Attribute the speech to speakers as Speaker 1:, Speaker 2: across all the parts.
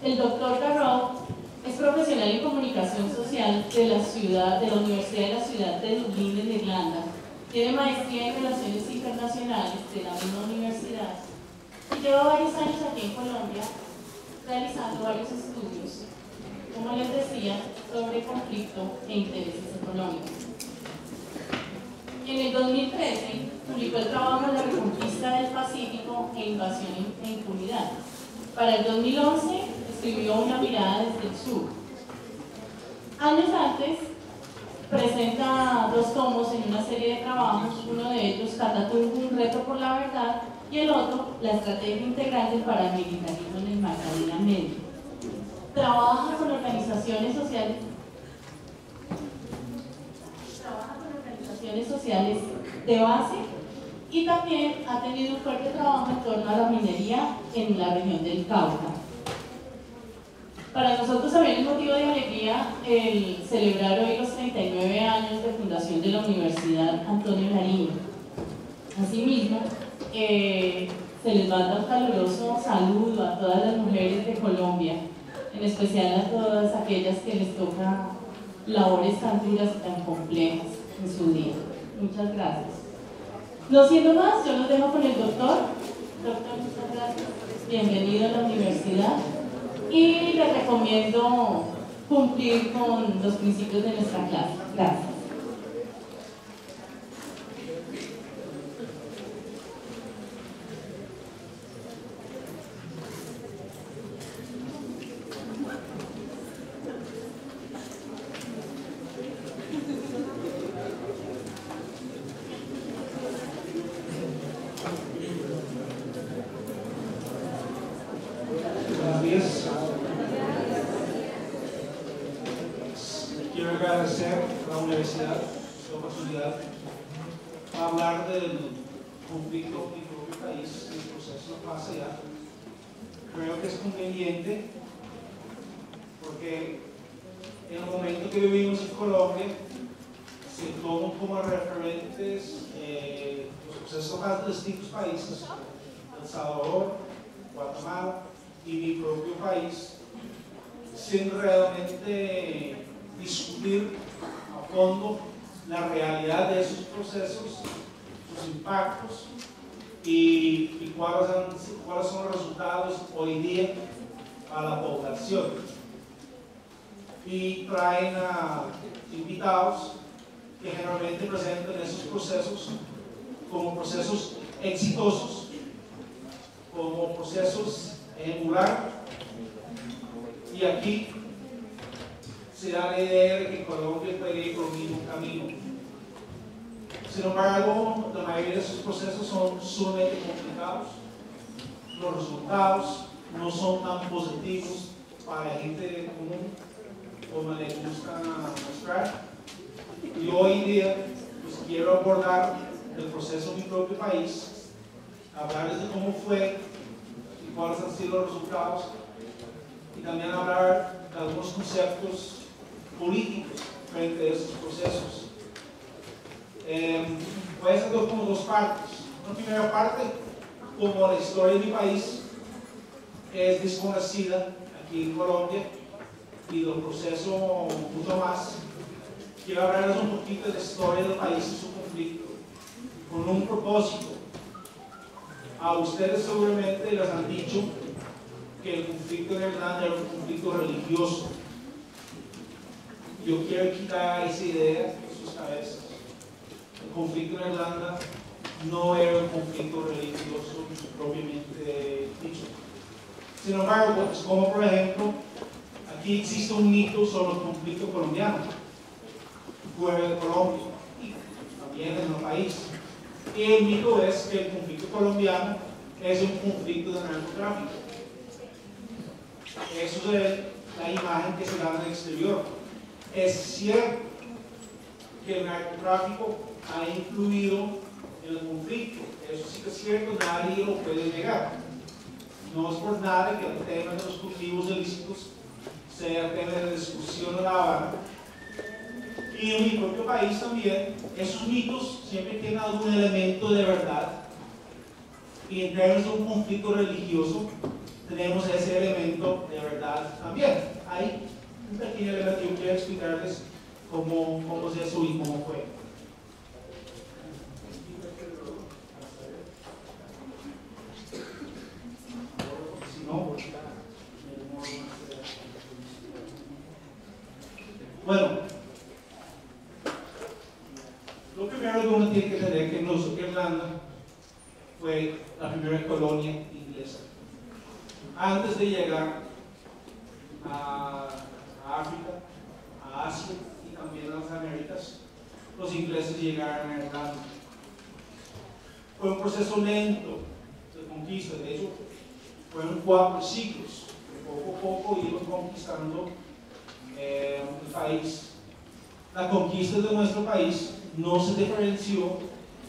Speaker 1: El doctor Garrod es profesional en comunicación social de la Universidad de la Ciudad de Dublín, en Irlanda. Tiene maestría en Relaciones Internacionales de la misma universidad y lleva varios años aquí en Colombia realizando varios estudios, como les decía, sobre conflicto e intereses económicos. En el 2013 publicó el trabajo La Reconquista del Pacífico e Invasión e Impunidad. Para el 2011 escribió Una mirada desde el sur. Años antes presenta 2 tomos en una serie de trabajos, uno de ellos Catatumbo, un reto por la verdad, y el otro La estrategia integral del paramilitarismo en el Magdalena Medio. Trabaja con organizaciones sociales de base y también ha tenido un fuerte trabajo en torno a la minería en la región del Cauca. Para nosotros también es motivo de alegría el celebrar hoy los 39 años de fundación de la Universidad Antonio Nariño. Asimismo, se les manda un caluroso saludo a todas las mujeres de Colombia, en especial a todas aquellas que les toca labores tan duras y tan complejas en su día. Muchas gracias. No siendo más, yo los dejo con el doctor. Doctor, muchas gracias. Bienvenido a la universidad. Y les recomiendo cumplir con los principios de nuestra clase. Gracias.
Speaker 2: Quiero agradecer a la universidad la oportunidad para hablar del conflicto en mi propio país, el proceso de paz allá. Creo que es conveniente porque en el momento que vivimos en Colombia se toman como referentes los procesos más de distintos países, El Salvador, Guatemala y mi propio país, sin realmente discutir a fondo la realidad de esos procesos, sus impactos y cuáles son los resultados hoy día a la población. Y traen a invitados que generalmente presentan esos procesos como procesos exitosos, como procesos ejemplares, y aquí se da la idea de que Colombia puede ir por el mismo camino. Sin embargo, la mayoría de esos procesos son sumamente complicados. Los resultados no son tan positivos para la gente común como le gusta mostrar. Y hoy día pues, quiero abordar el proceso de mi propio país, hablarles de cómo fue y cuáles han sido los resultados, y también hablar de algunos conceptos políticos frente a esos procesos. Voy a hacer como 2 partes. Una primera parte, como la historia de mi país es desconocida aquí en Colombia y del proceso mucho más, quiero hablarles un poquito de la historia del país y su conflicto, con un propósito. A ustedes seguramente les han dicho que el conflicto en Irlanda era un conflicto religioso. Yo quiero quitar esa idea de sus cabezas. El conflicto en Irlanda no era un conflicto religioso propiamente dicho. Sin embargo, pues como por ejemplo, aquí existe un mito sobre el conflicto colombiano, fuera de Colombia y también en el país. Y el mito es que el conflicto colombiano es un conflicto de narcotráfico. Eso es la imagen que se da en el exterior. Es cierto que el narcotráfico ha influido en el conflicto. Eso sí que es cierto, nadie lo puede negar. No es por nada que el tema de los cultivos ilícitos sea tema de discusión en La Habana. Y en mi propio país también, esos mitos siempre tienen algún elemento de verdad. Y en términos de un conflicto religioso, tenemos ese elemento de verdad también. Hay un pequeño elemento que yo quiero explicarles cómo es eso y cómo fue. Si no, bueno, lo primero que uno tiene que tener que Irlanda fue la primera colonia inglesa. Antes de llegar a África, a Asia y también a las Américas, los ingleses llegaron a Irlanda. Fue un proceso lento de conquista, de hecho, fueron 4 siglos, poco a poco iban conquistando el país. La conquista de nuestro país no se diferenció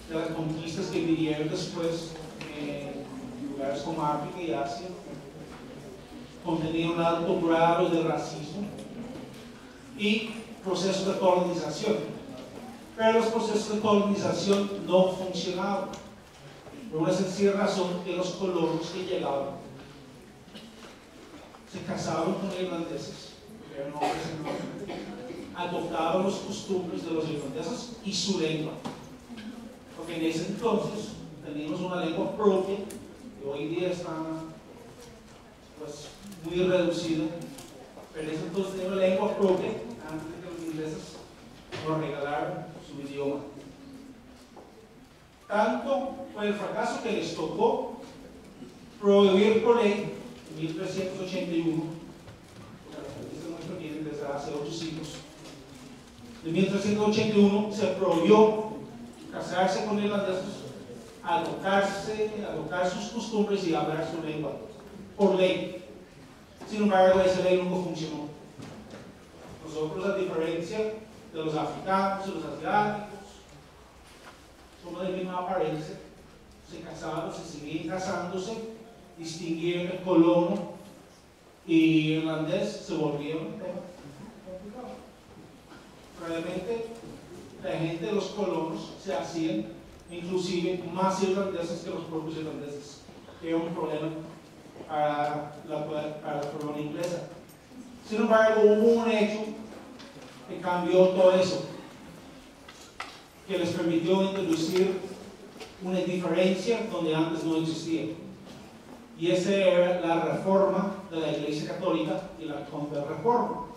Speaker 2: de las conquistas que vinieron después en lugares como África y Asia. Contenía un alto grado de racismo y procesos de colonización. Pero los procesos de colonización no funcionaban por una sencilla razón que los colonos que llegaban se casaban con irlandeses, eran hombres y mujeres, adoptaban las costumbres de los irlandeses y su lengua. Porque en ese entonces teníamos una lengua propia que hoy día está pues muy reducida, pero en ese entonces teníamos una lengua propia antes de que los ingleses nos regalaran su idioma. Tanto fue el fracaso que les tocó prohibir por ley en 1381, desde hace 8 siglos, en 1381 se prohibió casarse con irlandeses, adoptar sus costumbres y hablar su lengua, por ley. Sin embargo, esa ley nunca funcionó. Nosotros, a diferencia de los africanos y los asiáticos, somos de misma apariencia, se casaron, se siguen casándose, distinguieron el colono y irlandés, se volvieron complicado. Realmente, la gente de los colonos se hacían inclusive más irlandeses que los propios irlandeses, que era un problema para la colonia inglesa. Sin embargo, hubo un hecho que cambió todo eso, que les permitió introducir una diferencia donde antes no existía. Y esa era la reforma de la Iglesia Católica y la Contrarreforma.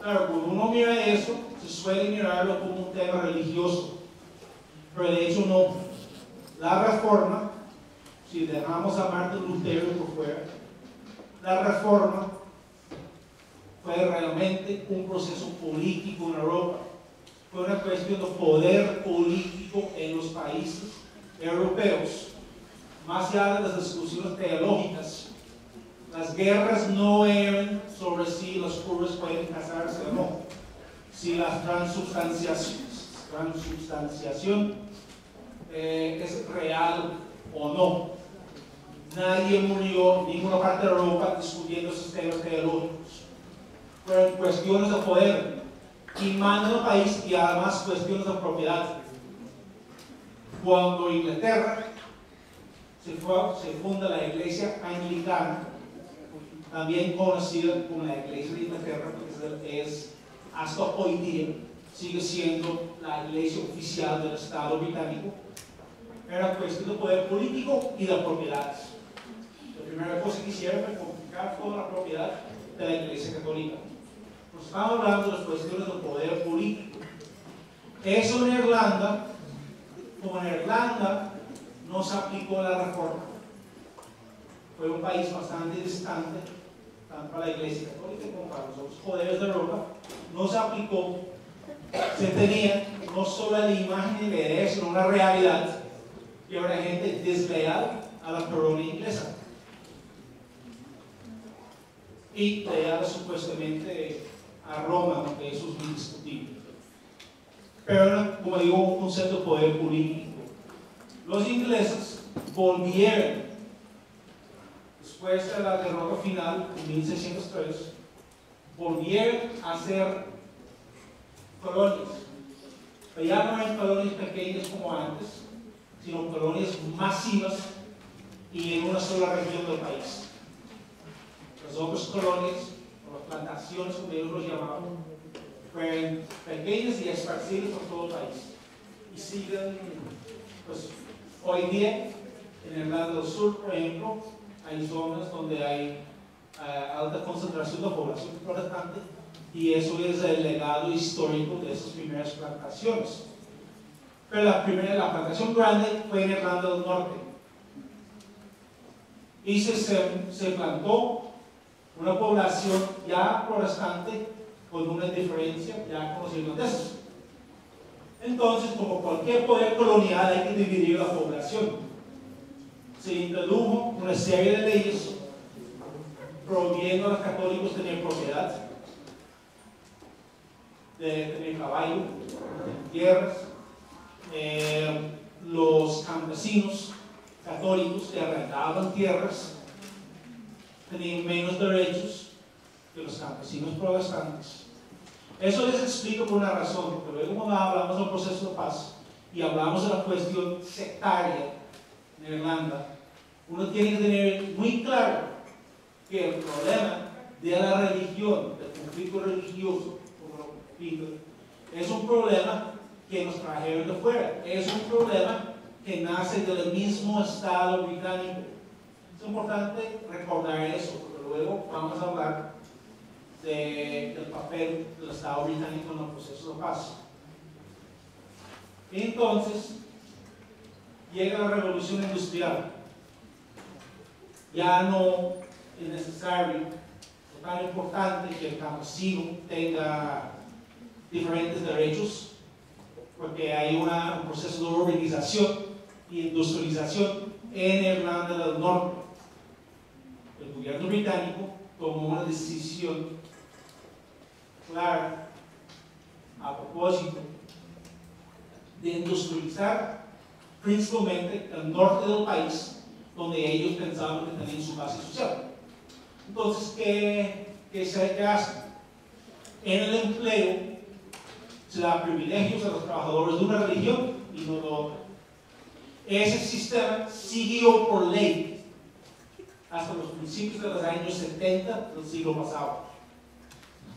Speaker 2: Claro, cuando uno mira eso, se suele mirarlo como un tema religioso, pero de hecho no. La Reforma, si dejamos a Martin Lutero por fuera, la Reforma fue realmente un proceso político en Europa. Fue una cuestión de poder político en los países europeos. Más allá de las discusiones teológicas, las guerras no eran sobre si los puros pueden casarse o no, si la transubstanciación es real o no. Nadie murió en ninguna parte de Europa discutiendo esos temas teológicos. Fueron cuestiones de poder y mando del país y además cuestiones de propiedad. Cuando Inglaterra se funda la Iglesia Anglicana, también conocida como la Iglesia de Inglaterra, porque es hasta hoy día sigue siendo la iglesia oficial del Estado británico. Era cuestión de poder político y de propiedades. La primera cosa que hicieron fue complicar toda la propiedad de la Iglesia Católica. Nos estamos hablando de las cuestiones de poder político. Eso en Irlanda, como en Irlanda no se aplicó la reforma, fue un país bastante distante, tanto para la Iglesia Católica como para los otros poderes de Europa, no se aplicó. Se tenía no solo la imagen de idea, sino una realidad, que era gente desleal a la corona inglesa y leal supuestamente a Roma, aunque eso es muy discutible. Pero era, como digo, un concepto de poder político. Los ingleses volvieron, después de la derrota final en 1603, volvieron a ser colonias, pero ya no eran colonias pequeñas como antes, sino colonias masivas y en una sola región del país. Las otras colonias, o las plantaciones, como ellos los llamaban, fueron pequeñas y esparcidas por todo el país. Y siguen, pues, hoy día, en Irlanda del Sur, por ejemplo, hay zonas donde hay alta concentración de población protestante, y eso es el legado histórico de esas primeras plantaciones. Pero la plantación grande fue en Irlanda del Norte. Y se plantó una población ya protestante con una diferencia ya con los irlandeses. Entonces, como cualquier poder colonial, hay que dividir la población. Se introdujo una serie de leyes prohibiendo a los católicos tener propiedad, de tener caballo, de tierras. Los campesinos católicos que arrendaban tierras tenían menos derechos que los campesinos protestantes. Eso les explico por una razón, porque luego cuando hablamos del proceso de paz y hablamos de la cuestión sectaria en Irlanda, uno tiene que tener muy claro que el problema de la religión, del conflicto religioso, como lo pinto, es un problema que nos trajeron de fuera, es un problema que nace del mismo Estado británico. Es importante recordar eso, porque luego vamos a hablar del papel del Estado británico en el proceso de paz. Entonces, llega la revolución industrial. Ya no es necesario o tan importante que el campesino tenga diferentes derechos, porque hay un proceso de urbanización y industrialización en Irlanda del Norte. El gobierno británico tomó una decisión clara a propósito de industrializar principalmente el norte del país, donde ellos pensaban que tenían su base social. Entonces, ¿qué se hace? En el empleo se da privilegios a los trabajadores de una religión y no de otra. Ese sistema siguió por ley hasta los principios de los años 70 del siglo pasado.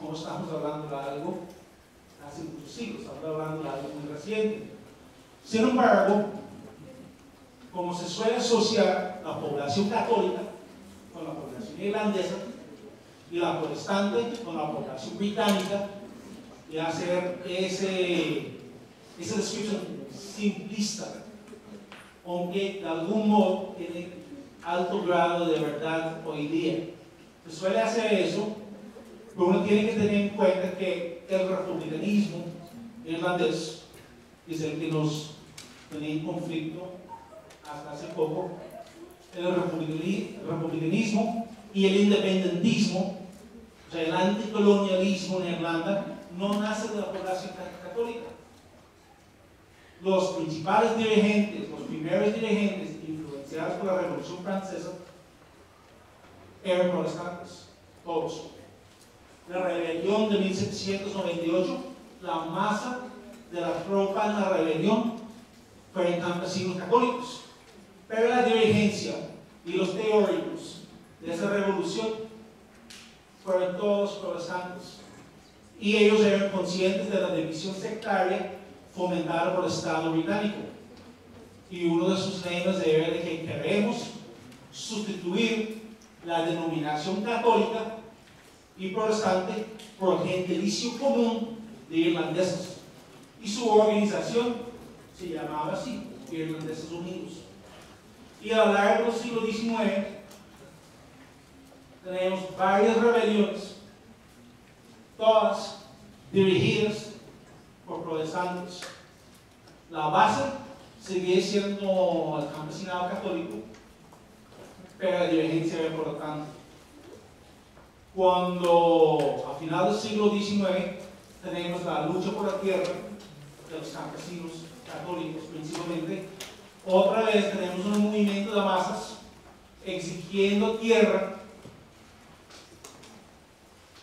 Speaker 2: No estamos hablando de algo hace muchos siglos, estamos hablando de algo muy reciente. Sin embargo, como se suele asociar la población católica con la población irlandesa y la protestante con la población británica, y hacer esa descripción simplista, aunque de algún modo tiene alto grado de verdad hoy día. Se suele hacer eso, pero uno tiene que tener en cuenta que el republicanismo irlandés es el que nos tenía en conflicto hasta hace poco. El republicanismo y el independentismo, o sea, el anticolonialismo en Irlanda, no nace de la población católica. Los principales dirigentes, los primeros dirigentes influenciados por la Revolución Francesa eran protestantes, todos. La rebelión de 1798, la masa de la tropa en la rebelión fueron campesinos católicos, pero la dirigencia y los teóricos de esa revolución fueron todos protestantes, y ellos eran conscientes de la división sectaria fomentada por el Estado británico, y uno de sus lemas era de que queremos sustituir la denominación católica y protestante por el gentilicio común de irlandeses, y su organización se llamaba así, Irlandeses Unidos. Y a lo largo del siglo XIX tenemos varias rebeliones, todas dirigidas por protestantes. La base seguía siendo el campesinado católico, pero la dirigencia era protestante. Cuando a final del siglo XIX tenemos la lucha por la tierra de los campesinos católicos principalmente, otra vez tenemos un movimiento de masas exigiendo tierra,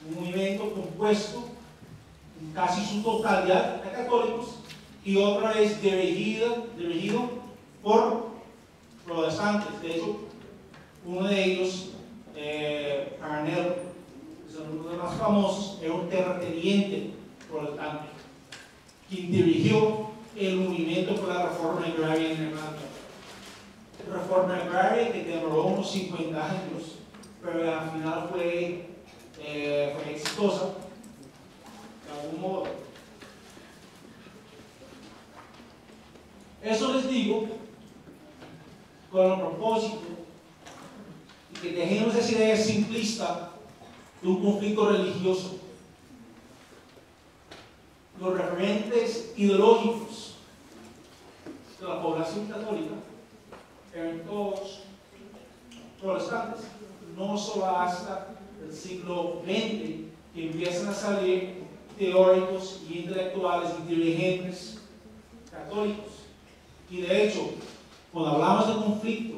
Speaker 2: un movimiento compuesto en casi su totalidad de católicos, y otra vez dirigido por protestantes. De hecho, Uno de ellos, Parnell, que es uno de los más famosos, era un terrateniente protestante, quien dirigió el movimiento por la reforma agraria en Irlanda. Reforma agraria que demoró unos 50 años, pero al final fue exitosa de algún modo. Eso les digo con el propósito de que dejemos esa idea simplista de un conflicto religioso. Los referentes ideológicos de la población católica eran todos protestantes, no solo hasta el siglo XX que empiezan a salir teóricos y intelectuales y dirigentes católicos. Y de hecho, cuando hablamos de conflicto,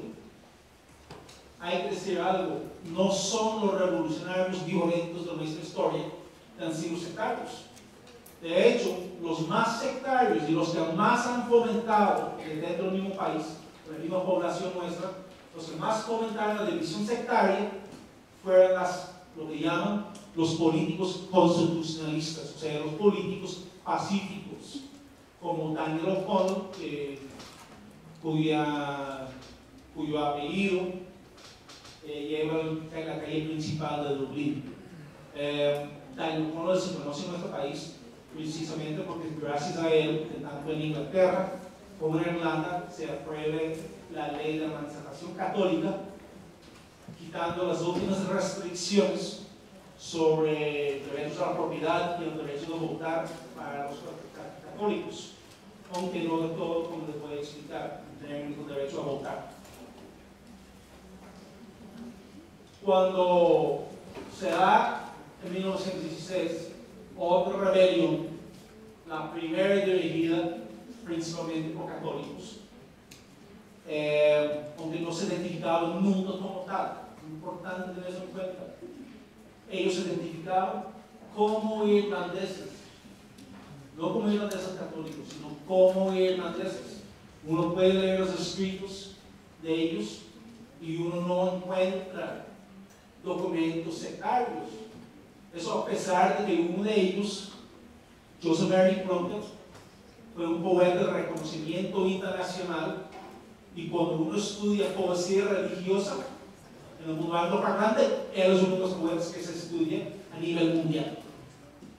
Speaker 2: hay que decir algo: no son los revolucionarios violentos de nuestra historia que han sido sectarios. De hecho, los más sectarios y los que más han fomentado dentro del mismo país, la misma población nuestra, los que más fomentaron la división sectaria fueron lo que llaman los políticos constitucionalistas, o sea, los políticos pacíficos, como Daniel O'Connell, cuyo apellido lleva en la calle principal de Dublín. Daniel O'Connell se conoce en nuestro país precisamente porque gracias a él, tanto en Inglaterra como en Irlanda, se apruebe la ley de emancipación católica, quitando las últimas restricciones sobre derechos a la propiedad y el derecho de votar para los católicos, aunque no de todo, como les voy a explicar, tienen el derecho a votar. Cuando se da en 1916 otra rebelión, la primera dirigida principalmente por católicos, aunque no se identificaban nunca como tal, es importante tener eso en cuenta. Ellos se identificaban como irlandeses, no como irlandeses católicos, sino como irlandeses. Uno puede leer los escritos de ellos y uno no encuentra documentos sectarios. Eso a pesar de que uno de ellos, Joseph Mary Plunkett, fue un poeta de reconocimiento internacional, y cuando uno estudia poesía religiosa en el mundo angloparlante, él es uno de los poetas que se estudia a nivel mundial.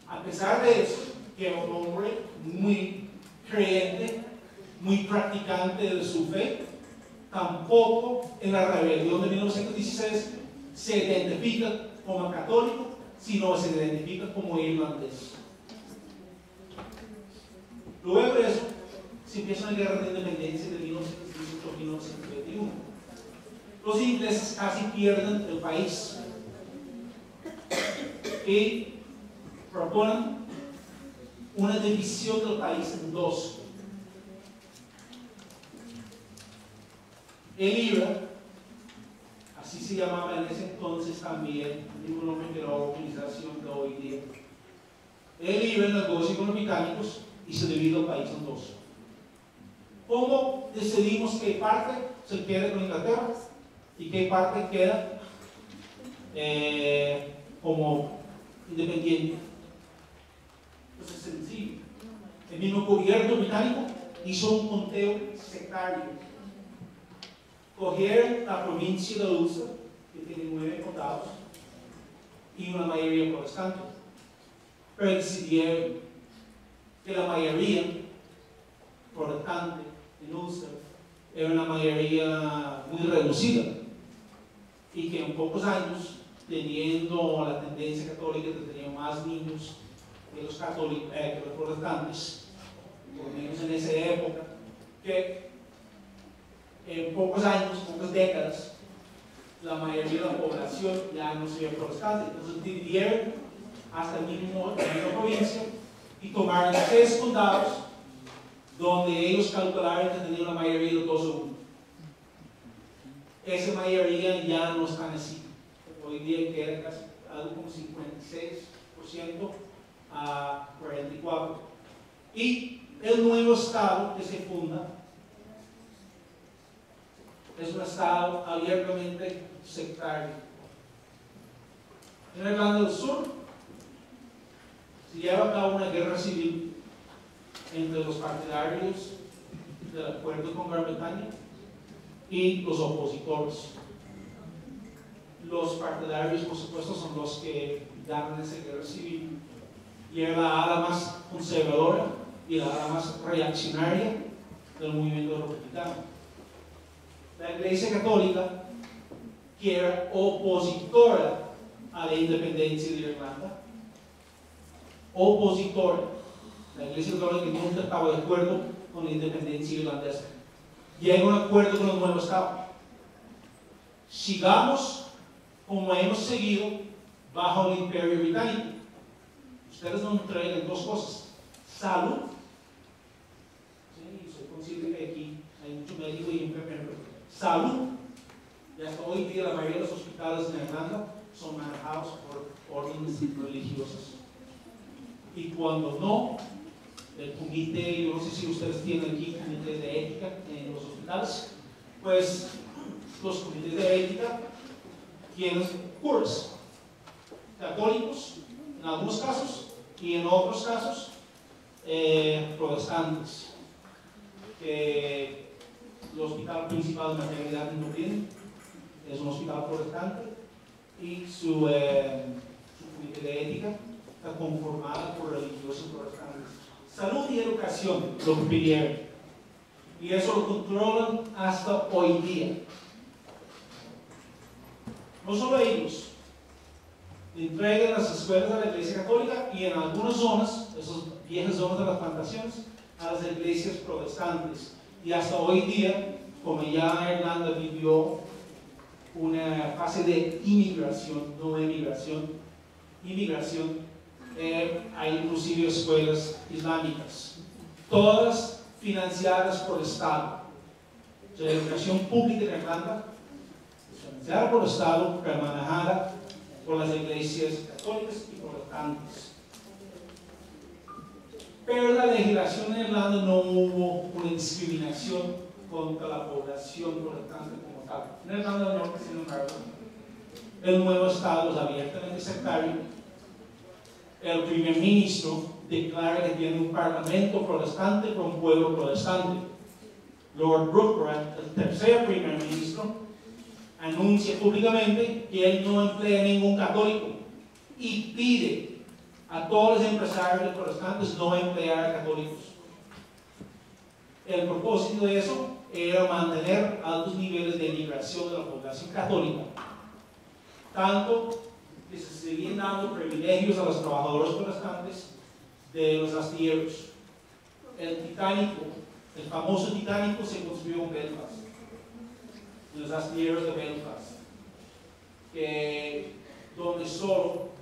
Speaker 2: A pesar de eso, que es un hombre muy creyente, muy practicante de su fe, tampoco en la rebelión de 1916 se identifica como católico, sino se identifica como irlandés. Luego de eso, se empieza una guerra de independencia de 1918 a 1921. Los ingleses casi pierden el país y proponen una división del país en dos. El IRA, así se llamaba en ese entonces también, un nombre de la organización de hoy día. El IRA negocia con los británicos y se divide el país en dos. ¿Cómo decidimos qué parte se queda con Inglaterra y qué parte queda como independiente? Pues es sencillo. El mismo gobierno británico hizo un conteo sectario. Cogieron la provincia de Ulster, que tiene 9 condados y una mayoría protestante, pero decidieron que la mayoría protestante en Ulster era una mayoría muy reducida, y que en pocos años, teniendo la tendencia católica de tener más niños que los católicos, que los protestantes, por lo menos en esa época, que en pocos años, pocas décadas, la mayoría de la población ya no sería protestante. Entonces dividieron hasta la misma provincia y tomaron 6 condados donde ellos calcularon que tenían una mayoría de 2 a 1. Esa mayoría ya no está así. Hoy día queda casi algo como 56% a 44%. Y el nuevo estado que se funda es un estado abiertamente sectario. En Irlanda del Sur se lleva a cabo una guerra civil entre los partidarios del acuerdo con Gran Bretaña y los opositores. Los partidarios, por supuesto, son los que ganan esa guerra civil, y es la ala más conservadora y la ala más reaccionaria del movimiento republicano. La Iglesia Católica, que era opositora a la independencia de Irlanda, opositora, la Iglesia Católica nunca estaba de acuerdo con la independencia irlandesa, llega a un acuerdo con el nuevo Estado. Sigamos como hemos seguido bajo el Imperio Británico. Ustedes nos entregan dos cosas: salud. Sí, soy consciente que aquí hay mucho médico y enfermero. Salud. Y hasta hoy día la mayoría de los hospitales en Irlanda son manejados por órdenes religiosas. Y cuando no, el comité, yo no sé si ustedes tienen aquí comités de ética en los hospitales, pues los comités de ética tienen curas católicos en algunos casos, y en otros casos protestantes, que el hospital principal de maternidad en Dublín es un hospital protestante, y su comité de ética está conformado por religiosos protestantes. Salud y educación lo que pidieron, y eso lo controlan hasta hoy día. No solo ellos entregan las escuelas a la Iglesia Católica, y en algunas zonas, esas viejas zonas de las plantaciones, a las iglesias protestantes. Y hasta hoy día, como ya Irlanda vivió una fase de inmigración, no emigración, inmigración, hay inclusive escuelas islámicas, todas financiadas por el Estado. O sea, la educación pública en Irlanda es financiada por el Estado, pero manejada por las iglesias católicas y protestantes. Pero en la legislación en Irlanda no hubo una discriminación contra la población protestante como tal. En Irlanda del Norte, sin embargo, el nuevo Estado es abiertamente sectario. El primer ministro declara que tiene un parlamento protestante con un pueblo protestante. Lord Brooker, el tercer primer ministro, anuncia públicamente que él no emplea a ningún católico, y pide a todos los empresarios protestantes no emplear a católicos. El propósito de eso era mantener altos niveles de inmigración de la población católica, tanto que se seguían dando privilegios a los trabajadores protestantes de los astilleros. El Titánico, el famoso Titánico, se construyó en Belfast, en los astilleros de Belfast, donde solo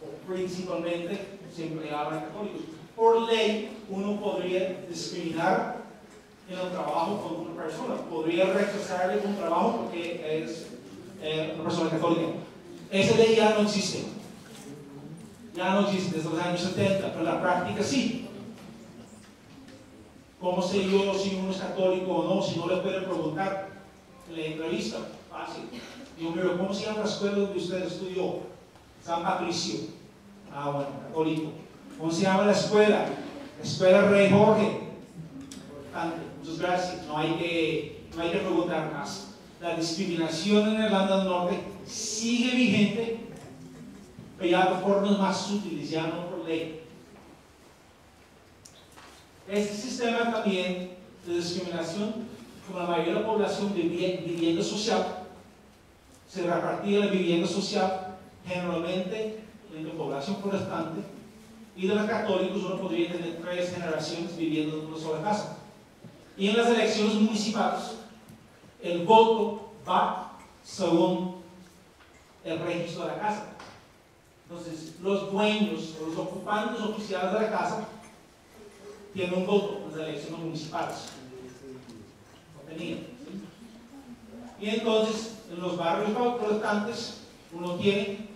Speaker 2: o principalmente se empleaban católicos. Por ley, uno podría discriminar en el trabajo con una persona, podría rechazarle un trabajo porque es una persona católica. Esa ley ya no existe, desde los años 70, pero en la práctica sí. ¿Cómo sé yo si uno es católico o no? Si no le pueden preguntar en la entrevista, fácil. Yo miro, ¿cómo se llama la escuela donde usted estudió? San Patricio. Ah, bueno, católico. ¿Cómo se llama la escuela? Escuela Rey Jorge. Importante. Muchas gracias. No hay que preguntar más. La discriminación en Irlanda del Norte sigue vigente, pero ya de formas más sutiles, ya no por ley. Este sistema también de discriminación, como la mayoría de la población de vivienda social, se repartía la vivienda social generalmente entre la población protestante, y de los católicos uno podría tener 3 generaciones viviendo en una sola casa. Y en las elecciones municipales, el voto va según el registro de la casa. Entonces, los dueños o los ocupantes oficiales de la casa tienen un voto en las elecciones municipales. Lo tenían, ¿sí? Y entonces, en los barrios protestantes, uno tiene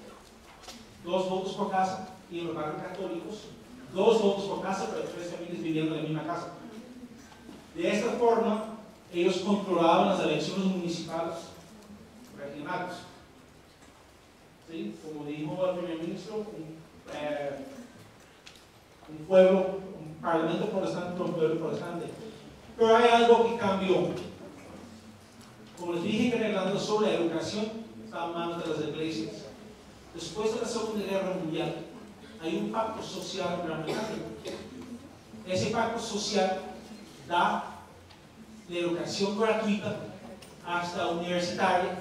Speaker 2: 2 votos por casa, y en los barrios católicos, 2 votos por casa, pero 3 familias viviendo en la misma casa. De esta forma, ellos controlaban las elecciones municipales regionales. ¿Sí? Como dijo el primer ministro, un pueblo, un parlamento protestante, un pueblo protestante. Pero hay algo que cambió. Como les dije, que hablando sobre la educación, está en manos de las iglesias. Después de la Segunda Guerra Mundial, hay un pacto social en Gran Bretaña. Ese pacto social da la educación gratuita hasta universitaria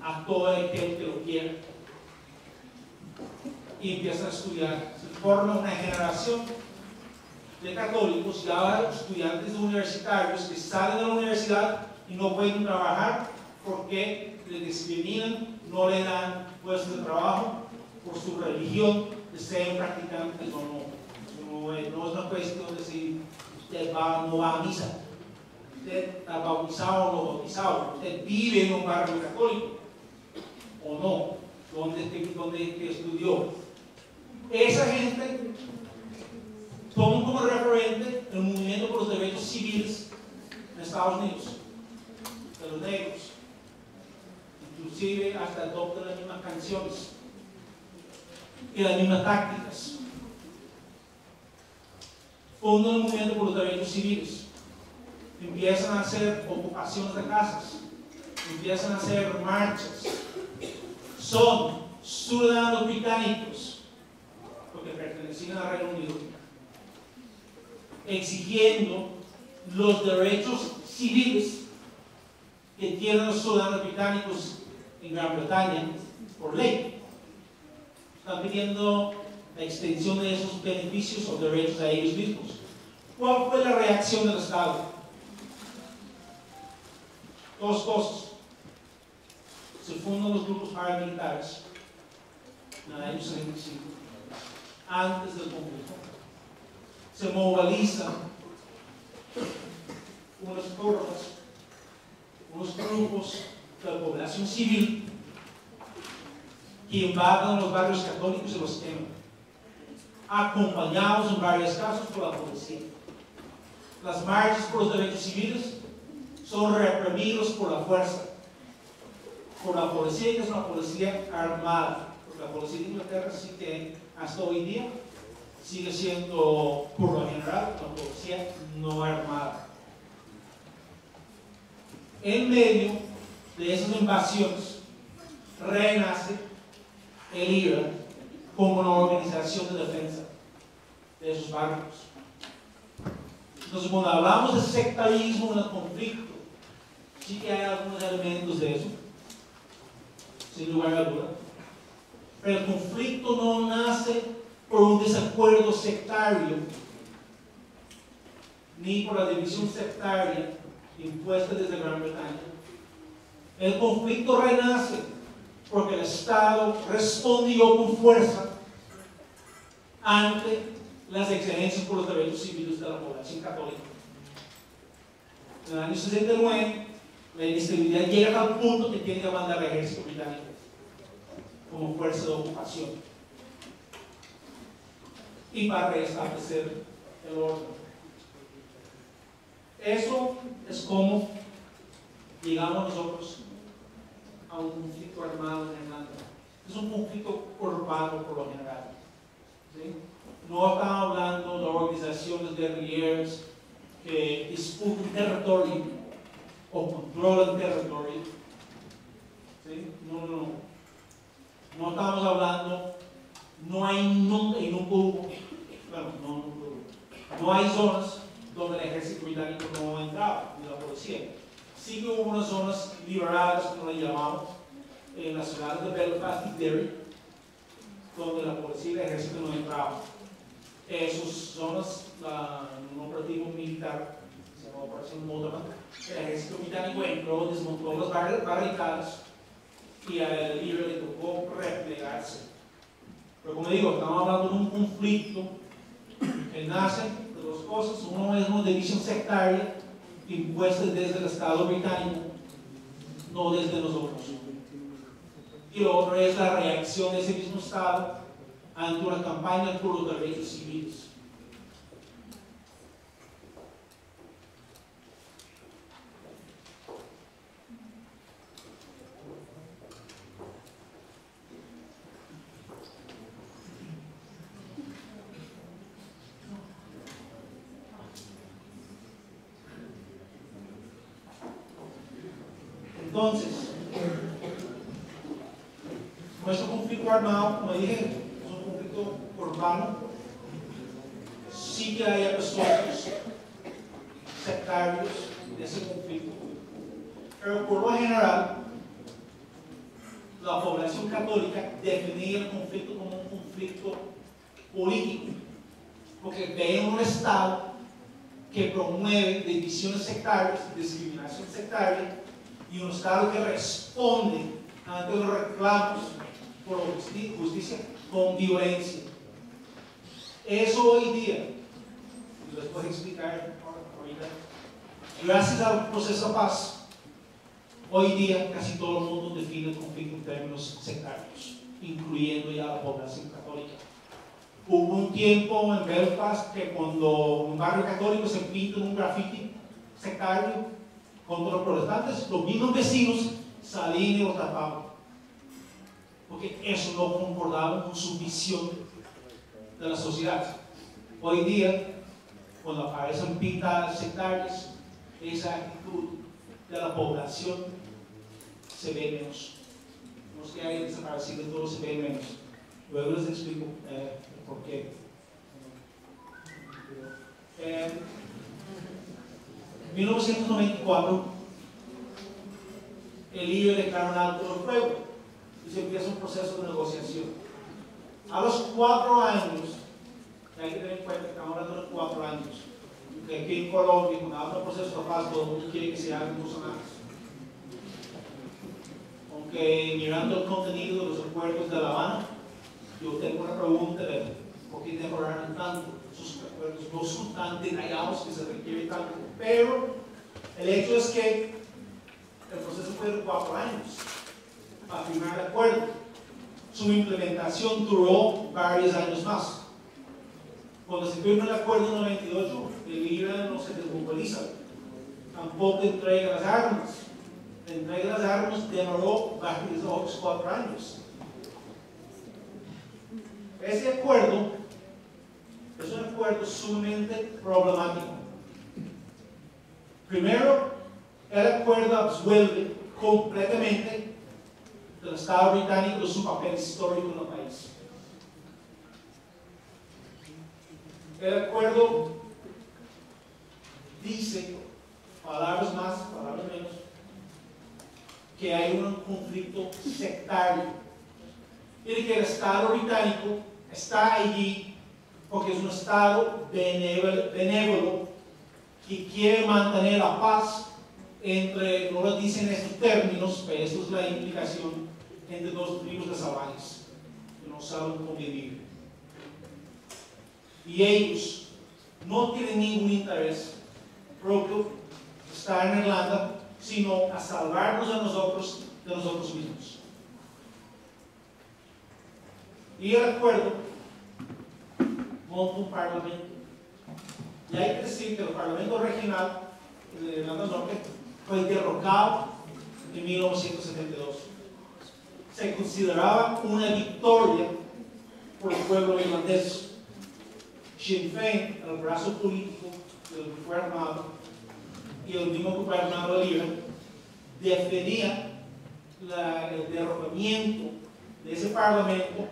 Speaker 2: a todo aquel que lo quiera. Y empiezan a estudiar. Se forma una generación de católicos y ahora estudiantes universitarios que salen de la universidad y no pueden trabajar porque les discriminan, no le dan puestos de trabajo por su religión, de ser practicantes o no. No es una cuestión de si usted va o no va a misa, usted está bautizado o no bautizado, usted vive en un barrio católico o no, donde estudió. Esa gente toma como referente el movimiento por los derechos civiles en Estados Unidos, de los negros. Inclusive hasta adoptan las mismas canciones y las mismas tácticas. Fundan el movimiento por los derechos civiles. Empiezan a hacer ocupaciones de casas, empiezan a hacer marchas. Son ciudadanos británicos, porque pertenecían al Reino Unido, exigiendo los derechos civiles que tienen los ciudadanos británicos en Gran Bretaña por ley. Están pidiendo la extensión de esos beneficios o derechos a ellos mismos. ¿Cuál fue la reacción del Estado? Dos cosas. Se fundan los grupos paramilitares en el año 75, antes del conflicto. Se movilizan unas turmas, unos grupos de la población civil que invaden los barrios católicos y los queman, acompañados en varios casos por la policía. Las marchas por los derechos civiles son reprimidos por la fuerza, por la policía, que es una policía armada, porque la policía de Inglaterra sí que hasta hoy día sigue siendo, por lo general, una policía no armada. En medio de esas invasiones renace el IRA como una organización de defensa de esos barrios. Entonces, cuando hablamos de sectarismo en el conflicto, sí que hay algunos elementos de eso, sin lugar a duda. Pero el conflicto no nace por un desacuerdo sectario, ni por la división sectaria impuesta desde Gran Bretaña. El conflicto renace porque el Estado respondió con fuerza ante las exigencias por los derechos civiles de la población católica. En el año 69, la inestabilidad llega al punto que tiene que mandar al ejército británico como fuerza de ocupación y para restablecer el orden. Eso es como llegamos nosotros a un conflicto armado en Irlanda. Es un conflicto urbano por lo general. ¿Sí? No estamos hablando de organizaciones guerrilleras que disputan territorio o controlan territorio. ¿Sí? No estamos hablando, no hay nunca, y nunca hubo, bueno, no hay zonas donde el ejército británico no entraba, ni la policía. Sí que hubo unas zonas liberadas, como le llamamos, en las ciudades de Belfast y Derry, donde la policía y el ejército no entraban. Esas zonas, un operativo militar, se llama Operación Motorman, el ejército británico entró, desmontó las barricadas y al líder le tocó replegarse. Pero como digo, estamos hablando de un conflicto que nace de dos cosas. Uno es una división sectaria impuesta desde el Estado británico, no desde nosotros. Y lo otro es la reacción de ese mismo Estado ante una campaña por los derechos civiles. Entonces, nuestro conflicto armado, como dije, es un conflicto urbano. Sí que hay episodios sectarios de ese conflicto, pero por lo general, la población católica definía el conflicto como un conflicto político, porque ve un Estado que promueve divisiones sectarias, discriminación sectaria, y un Estado que responde ante los reclamos por justicia con violencia. Eso hoy día, y les voy a explicar ahorita, gracias al proceso de paz, hoy día casi todo el mundo define el conflicto en términos sectarios, incluyendo ya la población católica. Hubo un tiempo en Belfast que cuando un barrio católico se pinta un graffiti sectario contra los protestantes, los mismos vecinos salían y lo tapaban, porque eso no concordaba con su visión de la sociedad. Hoy día, cuando aparecen pintadas sectarias, esa actitud de la población se ve menos. No es que haya desaparecido, todo se ve menos. Luego les explico por qué. En 1994, el IBE declara un alto el fuego y se empieza un proceso de negociación. A los 4 años, hay que tener en cuenta que estamos hablando de 4 años, que aquí en Colombia, cuando habla de proceso de paz, todo el mundo quiere que se hagan 2 semanas. Aunque mirando el contenido de los acuerdos de La Habana, yo tengo una pregunta de por qué demoraron tanto. Sus acuerdos no son tan detallados que se requiere tanto, pero el hecho es que el proceso fue de 4 años para firmar el acuerdo. Su implementación duró varios años más. Cuando se firma el acuerdo en 98, el IRA no se desmobiliza, tampoco entrega las armas. La entrega de las armas demoró varios otros 4 años. Ese acuerdo es un acuerdo sumamente problemático. Primero, el acuerdo absuelve completamente del Estado británico de su papel histórico en el país. El acuerdo dice, palabras más, palabras menos, que hay un conflicto sectario y que el Estado británico está allí porque es un Estado benévolo y quiere mantener la paz entre, no lo dicen en estos términos, pero esto es la implicación, entre 2 tribus de salvajes que no saben convivir. Y ellos no tienen ningún interés propio de estar en Irlanda, sino a salvarnos a nosotros de nosotros mismos. Y el acuerdo monta un parlamento. Y hay que decir que el parlamento regional de Irlanda Norte fue derrocado en 1972. Se consideraba una victoria por el pueblo irlandés. Sinn Féin, el brazo político del grupo armado, y el mismo grupo armado de IRA, defendía el derrocamiento de ese parlamento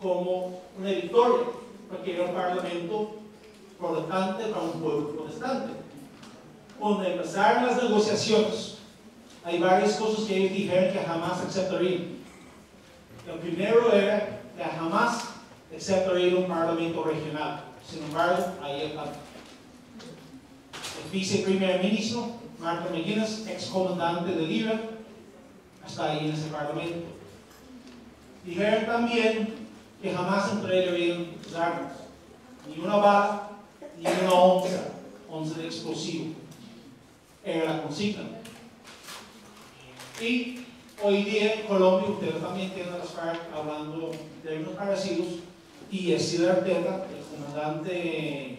Speaker 2: como una victoria, porque era un parlamento protestante para un pueblo protestante. Cuando empezaron las negociaciones, hay varias cosas que ellos dijeron que jamás aceptarían. El primero era que jamás aceptarían un parlamento regional. Sin embargo, ahí está. El viceprimer ministro, Martin McGuinness, ex comandante del IRA, está ahí en ese parlamento. Dijeron también que jamás entregarían las armas, ni una bala, ni una onza de explosivo. Era la consigna. Y hoy día en Colombia, ustedes también tienen las FARC hablando de términos parecidos, y Esíder Arteta, el comandante,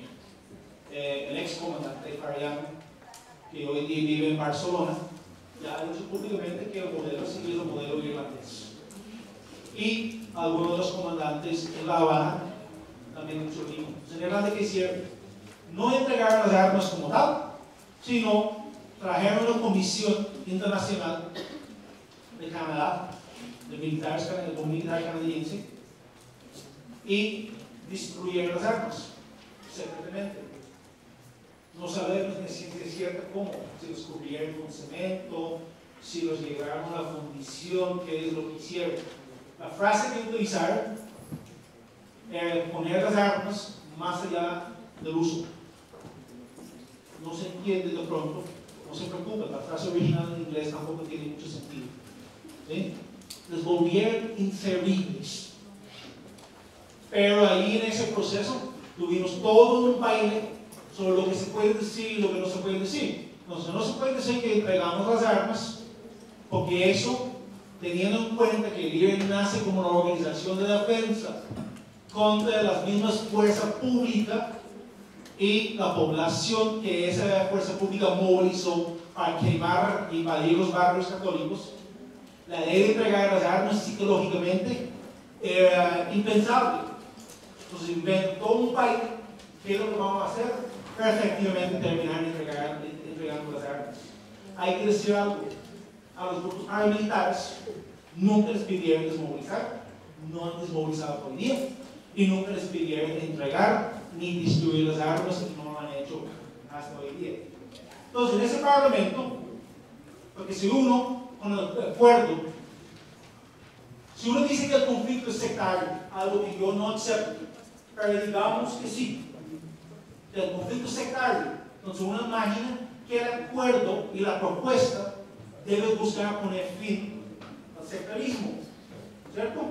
Speaker 2: el ex comandante de Farriano, que hoy día vive en Barcelona, ya ha dicho públicamente que el modelo a seguir es el modelo irlandés. Y algunos de los comandantes en La Habana también han dicho lo mismo. En Irlanda, ¿qué hicieron? No entregaron las armas como tal, sino trajeron una comisión internacional de Canadá, de militar canadiense, y distribuyeron las armas secretamente. No sabemos ni si es cierto cómo, si los cubrieron con cemento, si los llevaron a la fundición, qué es lo que hicieron. La frase que utilizaron era poner las armas más allá del uso. No se entiende de pronto, no se preocupen, la frase original en inglés tampoco tiene mucho sentido. ¿Sí? Les volvieron inservibles. Pero ahí en ese proceso tuvimos todo un baile sobre lo que se puede decir y lo que no se puede decir. Entonces no se puede decir que entregamos las armas, porque eso, teniendo en cuenta que el IRA nace como una organización de defensa contra las mismas fuerzas públicas y la población que esa fuerza pública movilizó para quemar y invadir los barrios católicos, la ley de entregar las armas psicológicamente era impensable. Entonces inventó un país, ¿qué es lo que vamos a hacer? Para efectivamente terminar entregando las armas. Hay que decir algo, a los grupos paramilitares nunca les pidieron desmovilizar, no han desmovilizado hoy día, y nunca les pidieron entregar ni distribuir las armas, y no lo han hecho hasta hoy día. Entonces, en ese parlamento, porque si uno, con el acuerdo, si uno dice que el conflicto es sectario, algo que yo no acepto, pero digamos que sí, que el conflicto es sectario, entonces uno imagina que el acuerdo y la propuesta debe buscar poner fin al sectarismo, ¿cierto?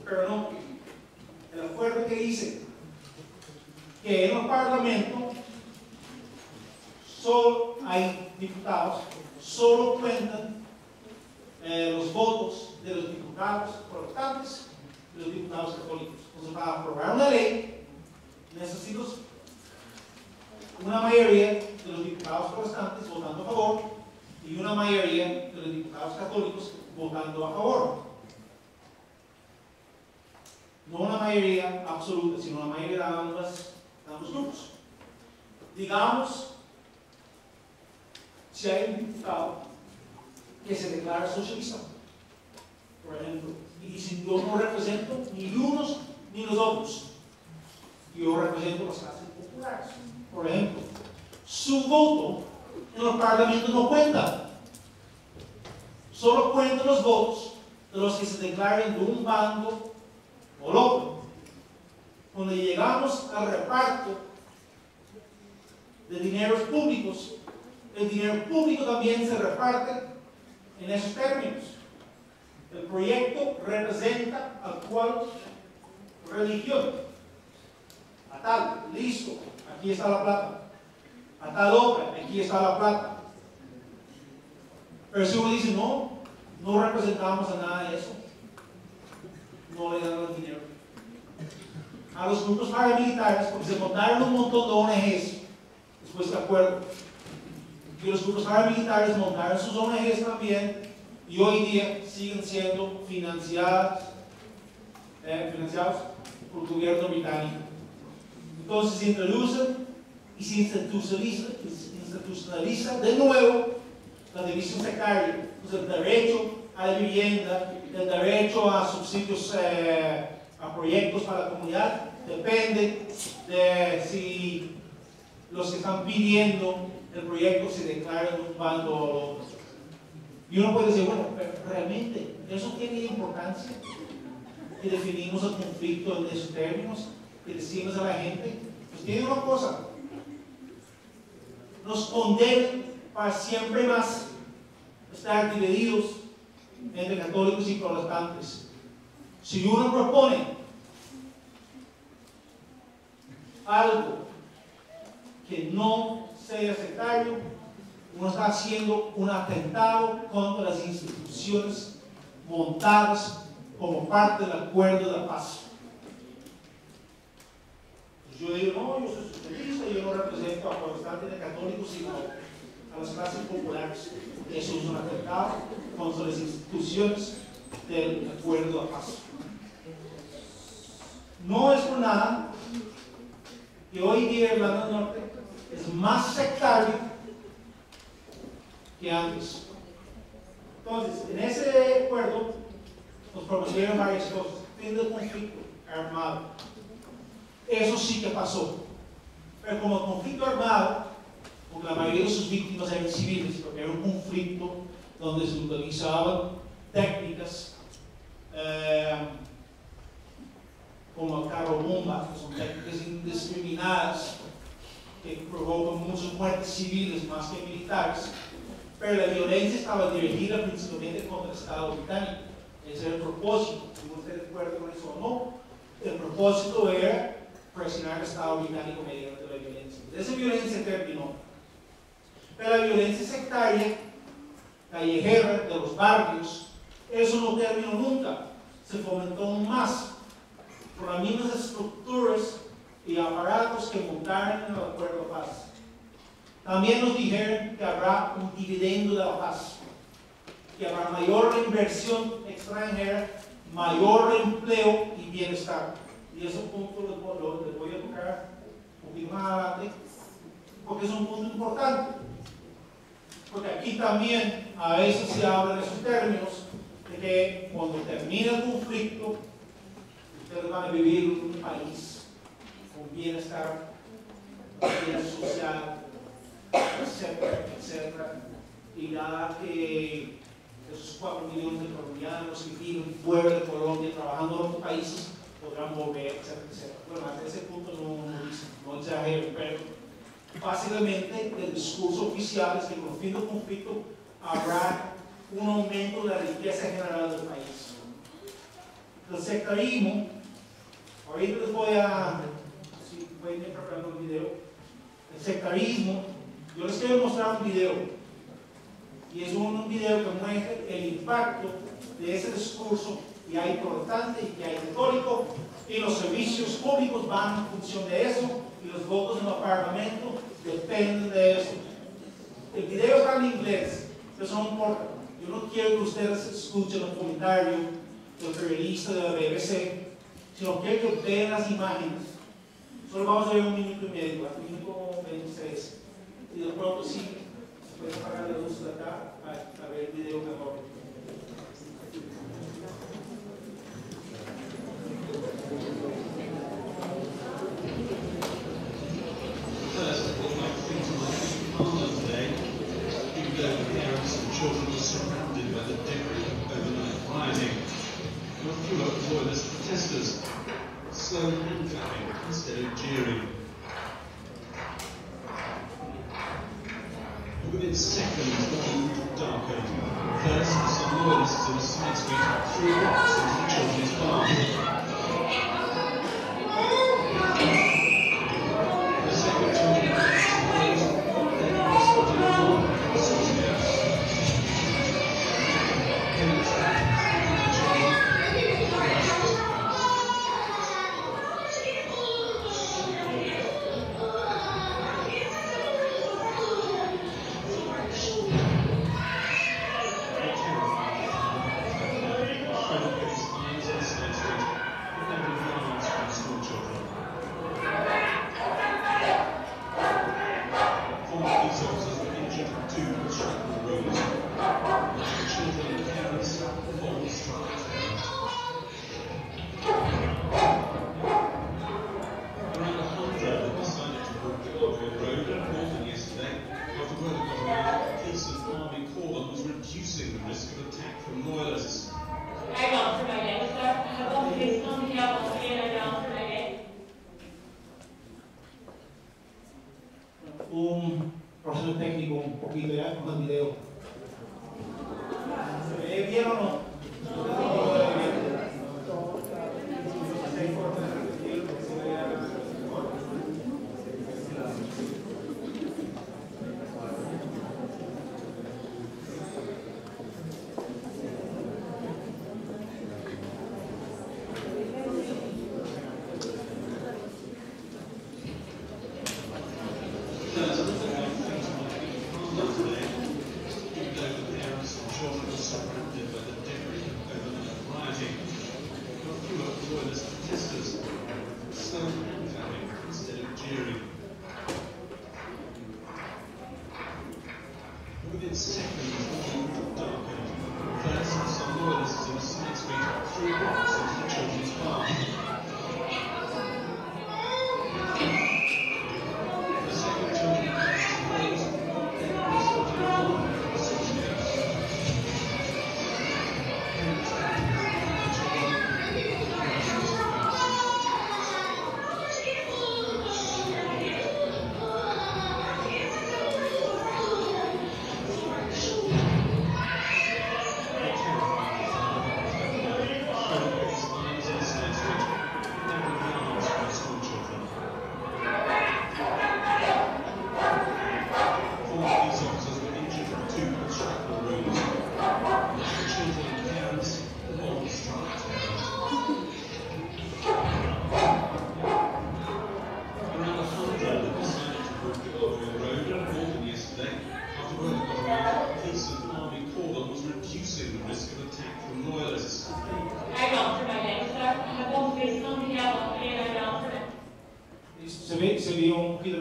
Speaker 2: Pero no, el acuerdo que dice que en el Parlamento solo hay diputados, solo cuentan los votos de los diputados protestantes y los diputados católicos. Entonces, para aprobar una ley, necesito una mayoría de los diputados protestantes votando a favor y una mayoría de los diputados católicos votando a favor. No una mayoría absoluta, sino una mayoría de ambos grupos. Digamos, si hay un diputado que se declara socialista, por ejemplo, y dice: yo no represento ni unos ni los otros, yo represento las clases populares, por ejemplo, su voto en el Parlamento no cuenta, solo cuentan los votos de los que se declaren de un bando o el otro. Cuando llegamos al reparto de dineros públicos, el dinero público también se reparte en esos términos. El proyecto representa a cuál religión, a tal, listo, aquí está la plata, a tal otra, aquí está la plata. Pero si uno dice: no, no representamos a nada de eso, no le dan el dinero. A los grupos paramilitares, porque se montaron un montón de ONGs después del acuerdo, y los grupos paramilitares montaron sus ONGs también, y hoy día siguen siendo financiados por el gobierno británico. Entonces se introducen y se institucionaliza de nuevo la división sectaria. Entonces, el derecho a la vivienda, el derecho a subsidios, a proyectos para la comunidad, depende de si los que están pidiendo el proyecto se declaran de un bando o otro. Y uno puede decir: bueno, pero realmente eso tiene importancia, que definimos el conflicto en esos términos, que decimos a la gente. Pues tiene una cosa: nos condenan para siempre más estar divididos entre católicos y protestantes. Si uno propone algo que no sea sectario, uno está haciendo un atentado contra las instituciones montadas como parte del acuerdo de paz. Pues yo digo: no, yo soy socialista, yo no represento a protestantes ni católicos, sino a las clases populares. Eso es un atentado contra las instituciones del acuerdo de paz. No es por nada que hoy día Irlanda del Norte es más sectario que antes. Entonces, en ese acuerdo nos prometieron varias cosas. Fin del conflicto armado. Eso sí que pasó. Pero como conflicto armado, porque la mayoría de sus víctimas eran civiles, porque era un conflicto donde se utilizaban técnicas como el carro bomba, que son técnicas indiscriminadas que provocan muchas muertes civiles más que militares, pero la violencia estaba dirigida principalmente contra el Estado británico. Ese era el propósito. Si no estoy de acuerdo con eso o no, el propósito era presionar al Estado británico mediante la violencia. Esa violencia terminó. Pero la violencia sectaria, callejera, de los barrios, eso no terminó nunca. Se fomentó aún más por las mismas estructuras y aparatos que montaron en el acuerdo de paz. También nos dijeron que habrá un dividendo de la paz, que habrá mayor inversión extranjera, mayor empleo y bienestar. Y ese punto les voy a tocar un poquito más adelante, porque es un punto importante. Porque aquí también a veces se habla en esos términos de que cuando termine el conflicto, ustedes van a vivir en un país con bienestar, bienestar social, etcétera, etcétera. Y nada que esos 4 millones de colombianos que viven fuera de Colombia trabajando en otros países podrán volver, etcétera, etcétera. Bueno, hasta ese punto no exagero, pero básicamente el discurso oficial es que con el fin del conflicto habrá un aumento de la riqueza general del país. El sectarismo, ahorita les voy a, si pueden ir preparando el video, el sectarismo, yo les quiero mostrar un video, y es un video que muestra el impacto de ese discurso que hay protestante y que hay católico, y los servicios públicos van en función de eso, y los votos en el Parlamento dependen de eso. El video está en inglés, pero eso no importa. Yo no quiero que ustedes escuchen el comentario del periodista de la BBC, sino quiero que vean las imágenes. Solo vamos a ver 1 minuto y medio, hasta 1 minuto 26. Y de pronto sí, se puede apagar la luz de acá para ver el video mejor.
Speaker 3: Children were surrounded by the debris of overnight rioting. And a few loyalist protesters, slow hand clapping instead of jeering. But within seconds, the mood darkened. First, some loyalists in a side street threw rocks into the children's bar. The second children then responded more assaulting.
Speaker 2: Un proceso técnico un poquito ya con el video. ¿Se ve bien o no?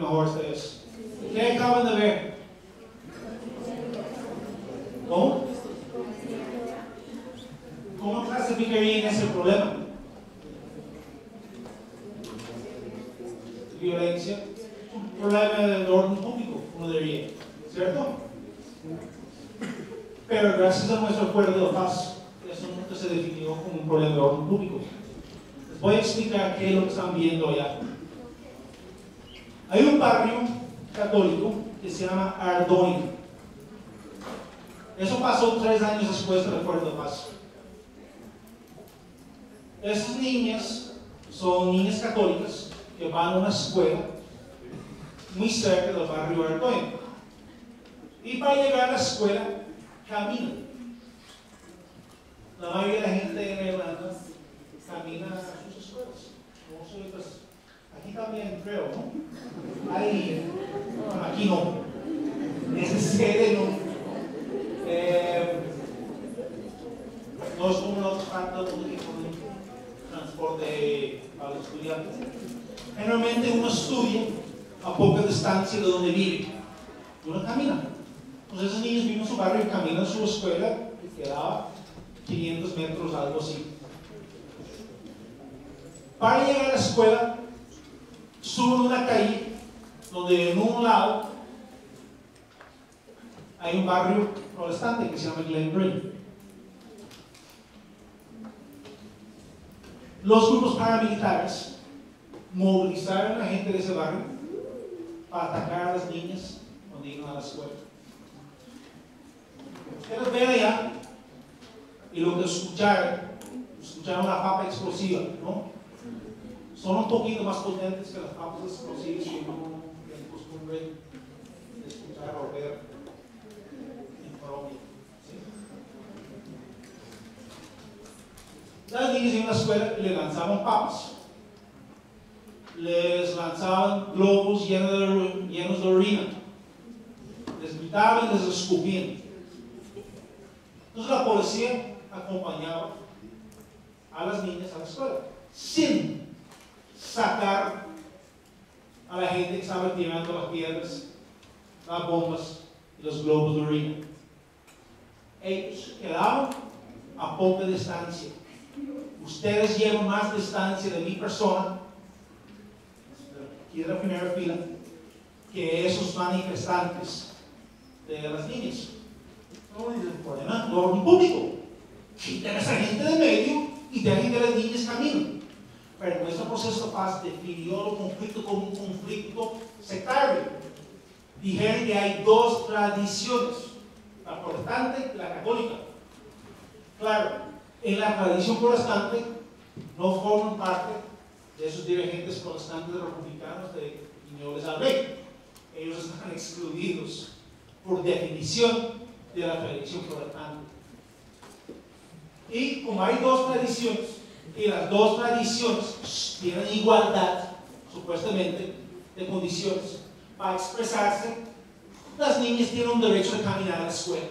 Speaker 2: mejor ustedes. ¿Qué acaban de ver? ¿Cómo? ¿Cómo clasificarían ese problema? Violencia, un problema del orden público, uno diría, ¿cierto? Pero gracias a nuestro acuerdo de paz, eso nunca se definió como un problema de orden público. Les voy a explicar qué es lo que están viendo allá. Hay un barrio católico que se llama Ardoin. Eso pasó 3 años después del acuerdo de paz. Esas niñas son niñas católicas que van a una escuela muy cerca del barrio Ardoin. Y para llegar a la escuela, caminan. La mayoría de la gente en Irlanda camina a sus escuelas. No sé, pues, aquí también creo, ¿no? Ahí, bueno, aquí no. Esa sede no. No es como en otras partes del mundo que ponen transporte para los estudiantes. Generalmente uno estudia a poca distancia de donde vive. Uno camina. Entonces esos niños viven en su barrio y caminan a su escuela, que quedaba 500 metros, algo así. Para llegar a la escuela, suben una calle donde en un lado hay un barrio protestante que se llama Glen Green. Los grupos paramilitares movilizaron a la gente de ese barrio para atacar a las niñas cuando iban a la escuela. Ustedes ven allá y lo que escucharon la papa explosiva, ¿no? Son un poquito más potentes que las papas explosivas que uno tiene costumbre de escuchar o ver en Colombia. ¿Sí? Las niñas en la escuela le lanzaban papas, les lanzaban globos llenos de orina, les gritaban y les escupían. Entonces la policía acompañaba a las niñas a la escuela, sin sacar a la gente que estaba tirando las piedras, las bombas y los globos de orina. Ellos quedaban a poca distancia. Ustedes llevan más distancia de mi persona, aquí en la primera fila, que esos manifestantes de las niñas. No es el problema del orden público. Quiten a esa gente de medio y dejen que las niñas caminen. Pero nuestro proceso de paz definió el conflicto como un conflicto sectario. Dijeron que hay 2 tradiciones, la protestante y la católica. Claro, en la tradición protestante no forman parte de esos dirigentes protestantes republicanos de Iñiguez Albeck. Ellos están excluidos por definición de la tradición protestante. Y como hay 2 tradiciones, y las 2 tradiciones tienen igualdad, supuestamente, de condiciones para expresarse, las niñas tienen un derecho de caminar a la escuela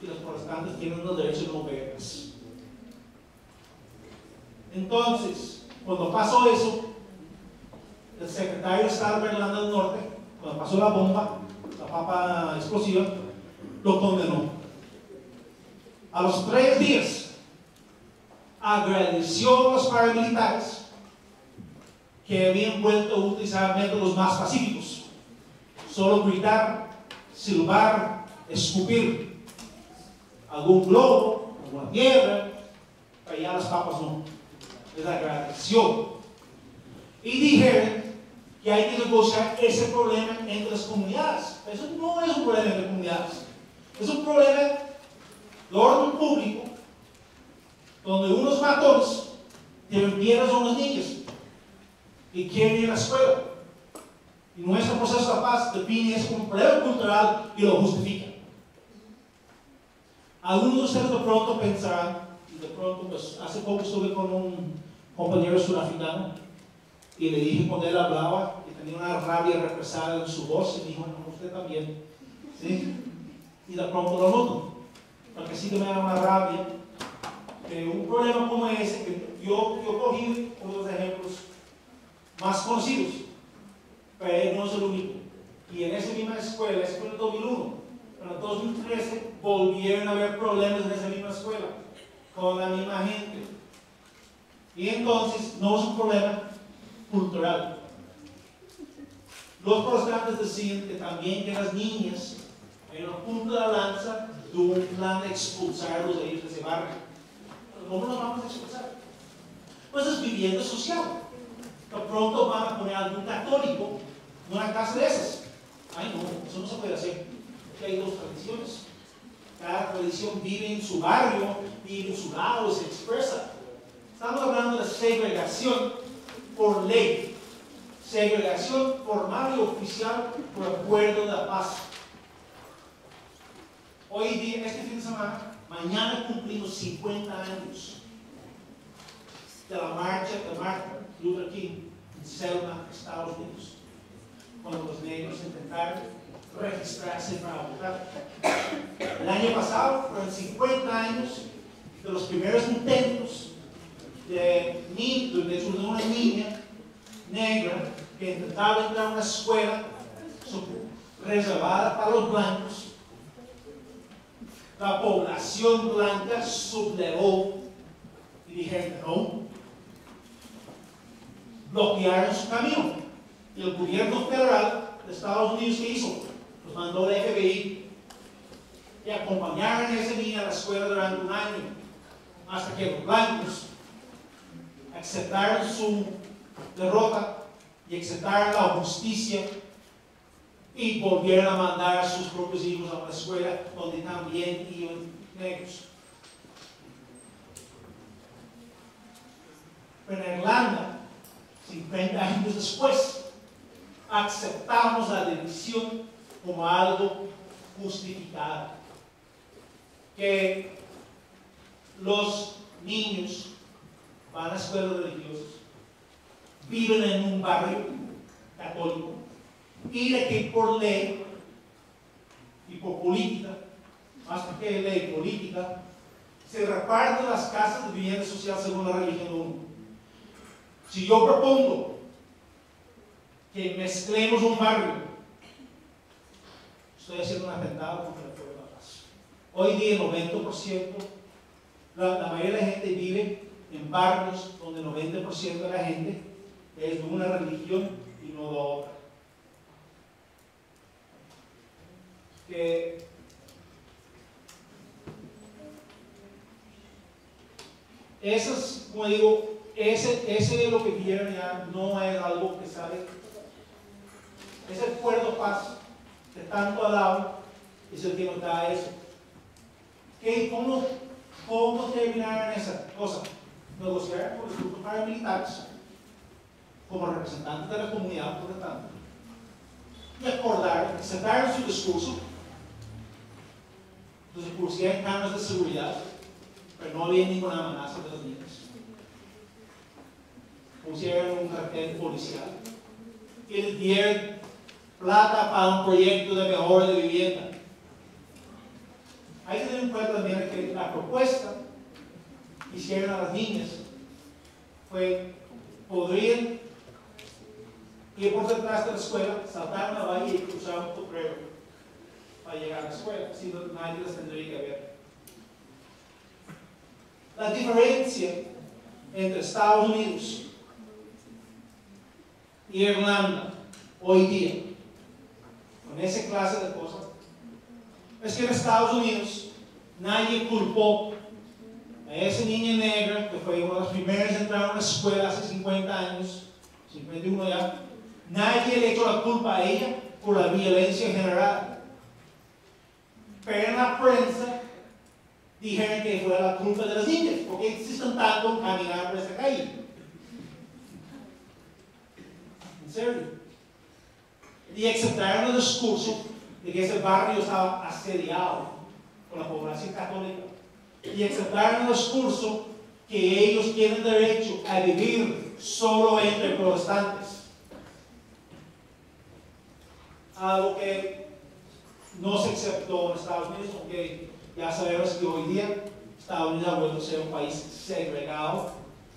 Speaker 2: y los protestantes tienen el derecho de no verlas. Entonces, cuando pasó eso, el secretario de Estado de Irlanda del Norte, cuando pasó la bomba, la papa explosiva, lo condenó. A los 3 días, agradeció a los paramilitares que habían vuelto a utilizar métodos más pacíficos. Solo gritar, silbar, escupir algún globo, alguna piedra, pero ya las papas no. Les agradeció. Y dijeron que hay que negociar ese problema entre las comunidades. Eso no es un problema entre comunidades. Es un problema de orden público, donde unos matones tienen piedras a unos niños y quieren ir a la escuela. Y nuestro proceso de paz define eso como un problema cultural y lo justifica. Algunos de ustedes de pronto pensarán, y de pronto, pues hace poco estuve con un compañero surafricano y le dije cuando él hablaba que tenía una rabia represada en su voz, y dijo, no, usted también. ¿Sí? Y de pronto lo noto, porque sí que me da una rabia que un problema como ese, que yo cogí unos ejemplos más conocidos, pero él no es el único. Y en esa misma escuela, eso fue en el 2001, pero en el 2013 volvieron a haber problemas en esa misma escuela, con la misma gente. Y entonces no es un problema cultural. Los protestantes decían que también que las niñas en la punta de la lanza de un plan de expulsarlos de ellos de ese barrio. Pero ¿cómo los vamos a expulsar? Pues es vivienda social. De pronto van a poner a algún católico en una casa de esas. Ay no, eso no se puede hacer. Porque hay dos tradiciones. Cada tradición vive en su barrio, vive en su lado, se expresa. Estamos hablando de segregación por ley. Segregación formal y oficial por acuerdo de la paz. Hoy día, este fin de semana, mañana cumplimos 50 años de la marcha de Martin Luther King en Selma, Estados Unidos, cuando los negros intentaron registrarse para votar. El año pasado fueron 50 años de los primeros intentos de una niña negra que intentaba entrar a una escuela reservada para los blancos. La población blanca sublevó y dijeron no, bloquearon su camino. Y el gobierno federal de Estados Unidos, ¿qué hizo? Los mandó al FBI y acompañaron a esa niña a la escuela durante un año, hasta que los blancos aceptaron su derrota y aceptaron la justicia y volvieron a mandar a sus propios hijos a una escuela donde también iban negros. Pero en Irlanda, 50 años después, aceptamos la división como algo justificado. Que los niños van a escuelas religiosas, viven en un barrio católico, y de que por ley y por política, más que ley política, se reparten las casas de vivienda social según la religión de uno. Si yo propongo que mezclemos un barrio, estoy haciendo un atentado contra el pueblo de la paz. Hoy día el 90%, la mayoría de la gente vive en barrios donde el 90% de la gente es de una religión y no de otra. Que esas, como digo, ese de lo que vieron ya no es algo que sale. Ese acuerdo paz que tanto hablaba es el que nos da eso. ¿Cómo terminaron esa cosa? Negociar con los grupos paramilitares como representantes de la comunidad protestante y acordaron, aceptaron su discurso. Entonces pusieron cámaras de seguridad, pero no había ninguna amenaza de los niños. Pusieron un cartel policial y les dieron plata para un proyecto de mejora de vivienda. Hay que tener en cuenta también que la propuesta que hicieron a las niñas fue: podrían ir por detrás de la escuela, saltar una valla y cruzar un potrero para llegar a la escuela, así nadie las tendría que ver. La diferencia entre Estados Unidos y Irlanda hoy día, con esa clase de cosas, es que en Estados Unidos nadie culpó a esa niña negra que fue una de las primeras en entrar a una escuela hace 50 años, 51 ya. Nadie le echó la culpa a ella por la violencia general. Pero en la prensa dijeron que fue la culpa de las niñas, porque se están dando caminar por esta calle. En serio. Y aceptaron el discurso de que ese barrio estaba asediado por la población católica. Y aceptaron el discurso que ellos tienen derecho a vivir solo entre protestantes. Algo que no se aceptó en Estados Unidos, aunque ya sabemos que hoy día Estados Unidos ha vuelto a ser un país segregado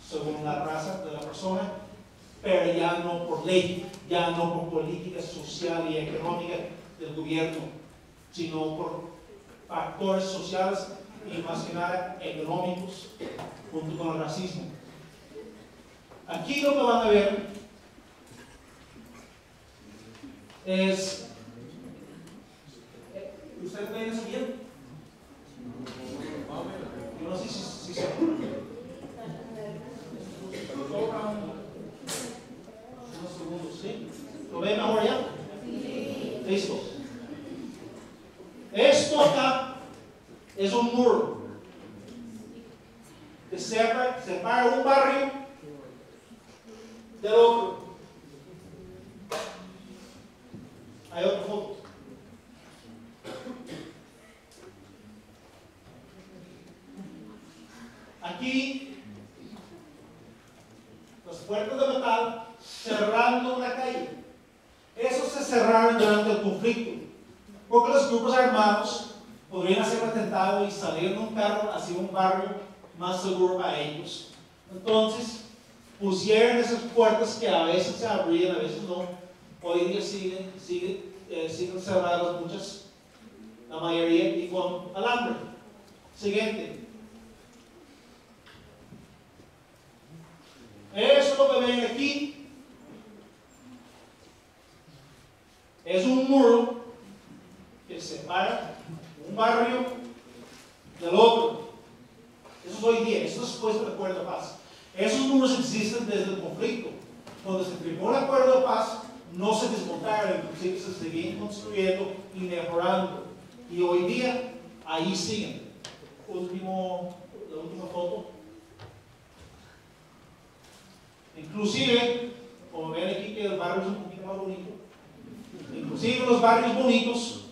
Speaker 2: según la raza de la persona. pero ya no por ley, ya no por política social y económica del gobierno, sino por factores sociales y más que nada económicos, junto con el racismo. Aquí lo que van a ver es, ¿ustedes ven eso bien? Yo no sé si se unos segundos, ¿sí? ¿Lo ven ahora ya? Sí. Listo. Esto acá es un muro que separa un barrio del otro. Hay otra foto. Aquí, las puertas de metal cerrando una calle. Esos se cerraron durante el conflicto, porque los grupos armados podrían hacer un atentado y salir en un carro hacia un barrio más seguro para ellos. Entonces, pusieron esas puertas que a veces se abrían, a veces no. Hoy día siguen cerradas muchas, la mayoría, y con alambre. Siguiente. Eso es lo que ven aquí. Es un muro que separa un barrio del otro. Eso es hoy día, eso es después del acuerdo de paz. Esos muros existen desde el conflicto. Cuando se firmó el acuerdo de paz, no se desmontaron, inclusive se seguían construyendo y mejorando. Y hoy día, ahí siguen. La última foto. Inclusive, como ven aquí que el barrio es un poquito más bonito, inclusive los barrios bonitos,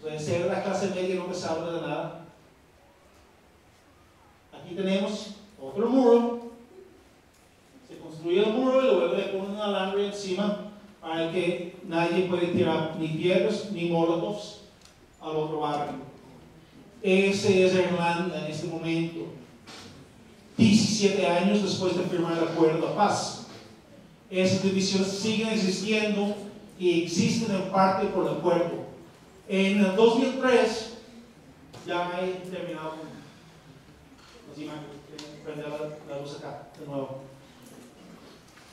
Speaker 2: puede ser de la clase media, no les habla de nada. Aquí tenemos otro muro, se construye el muro y luego le ponen un alambre encima para que nadie pueda tirar ni piedras ni molotovs al otro barrio. Ese es Irlanda en este momento. 17 años después de firmar el acuerdo de paz. Esas divisiones siguen existiendo y existen en parte por el acuerdo. En el 2003, ya he terminado con las imágenes, prender la luz acá de nuevo.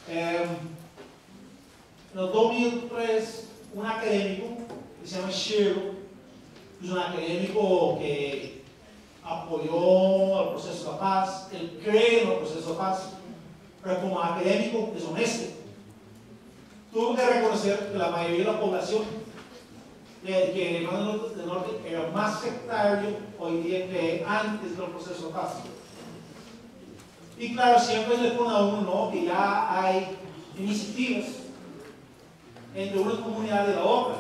Speaker 2: En el 2003, un académico que se llama Shiro, es un académico que apoyó el proceso de paz, él cree en el proceso de paz, pero como académico es honesto. Tuvo que reconocer que la mayoría de la población que en el del norte era más sectario hoy día que antes del proceso de paz. Y claro, siempre le pone a uno, ¿no?, que ya hay iniciativas entre una comunidad y la otra.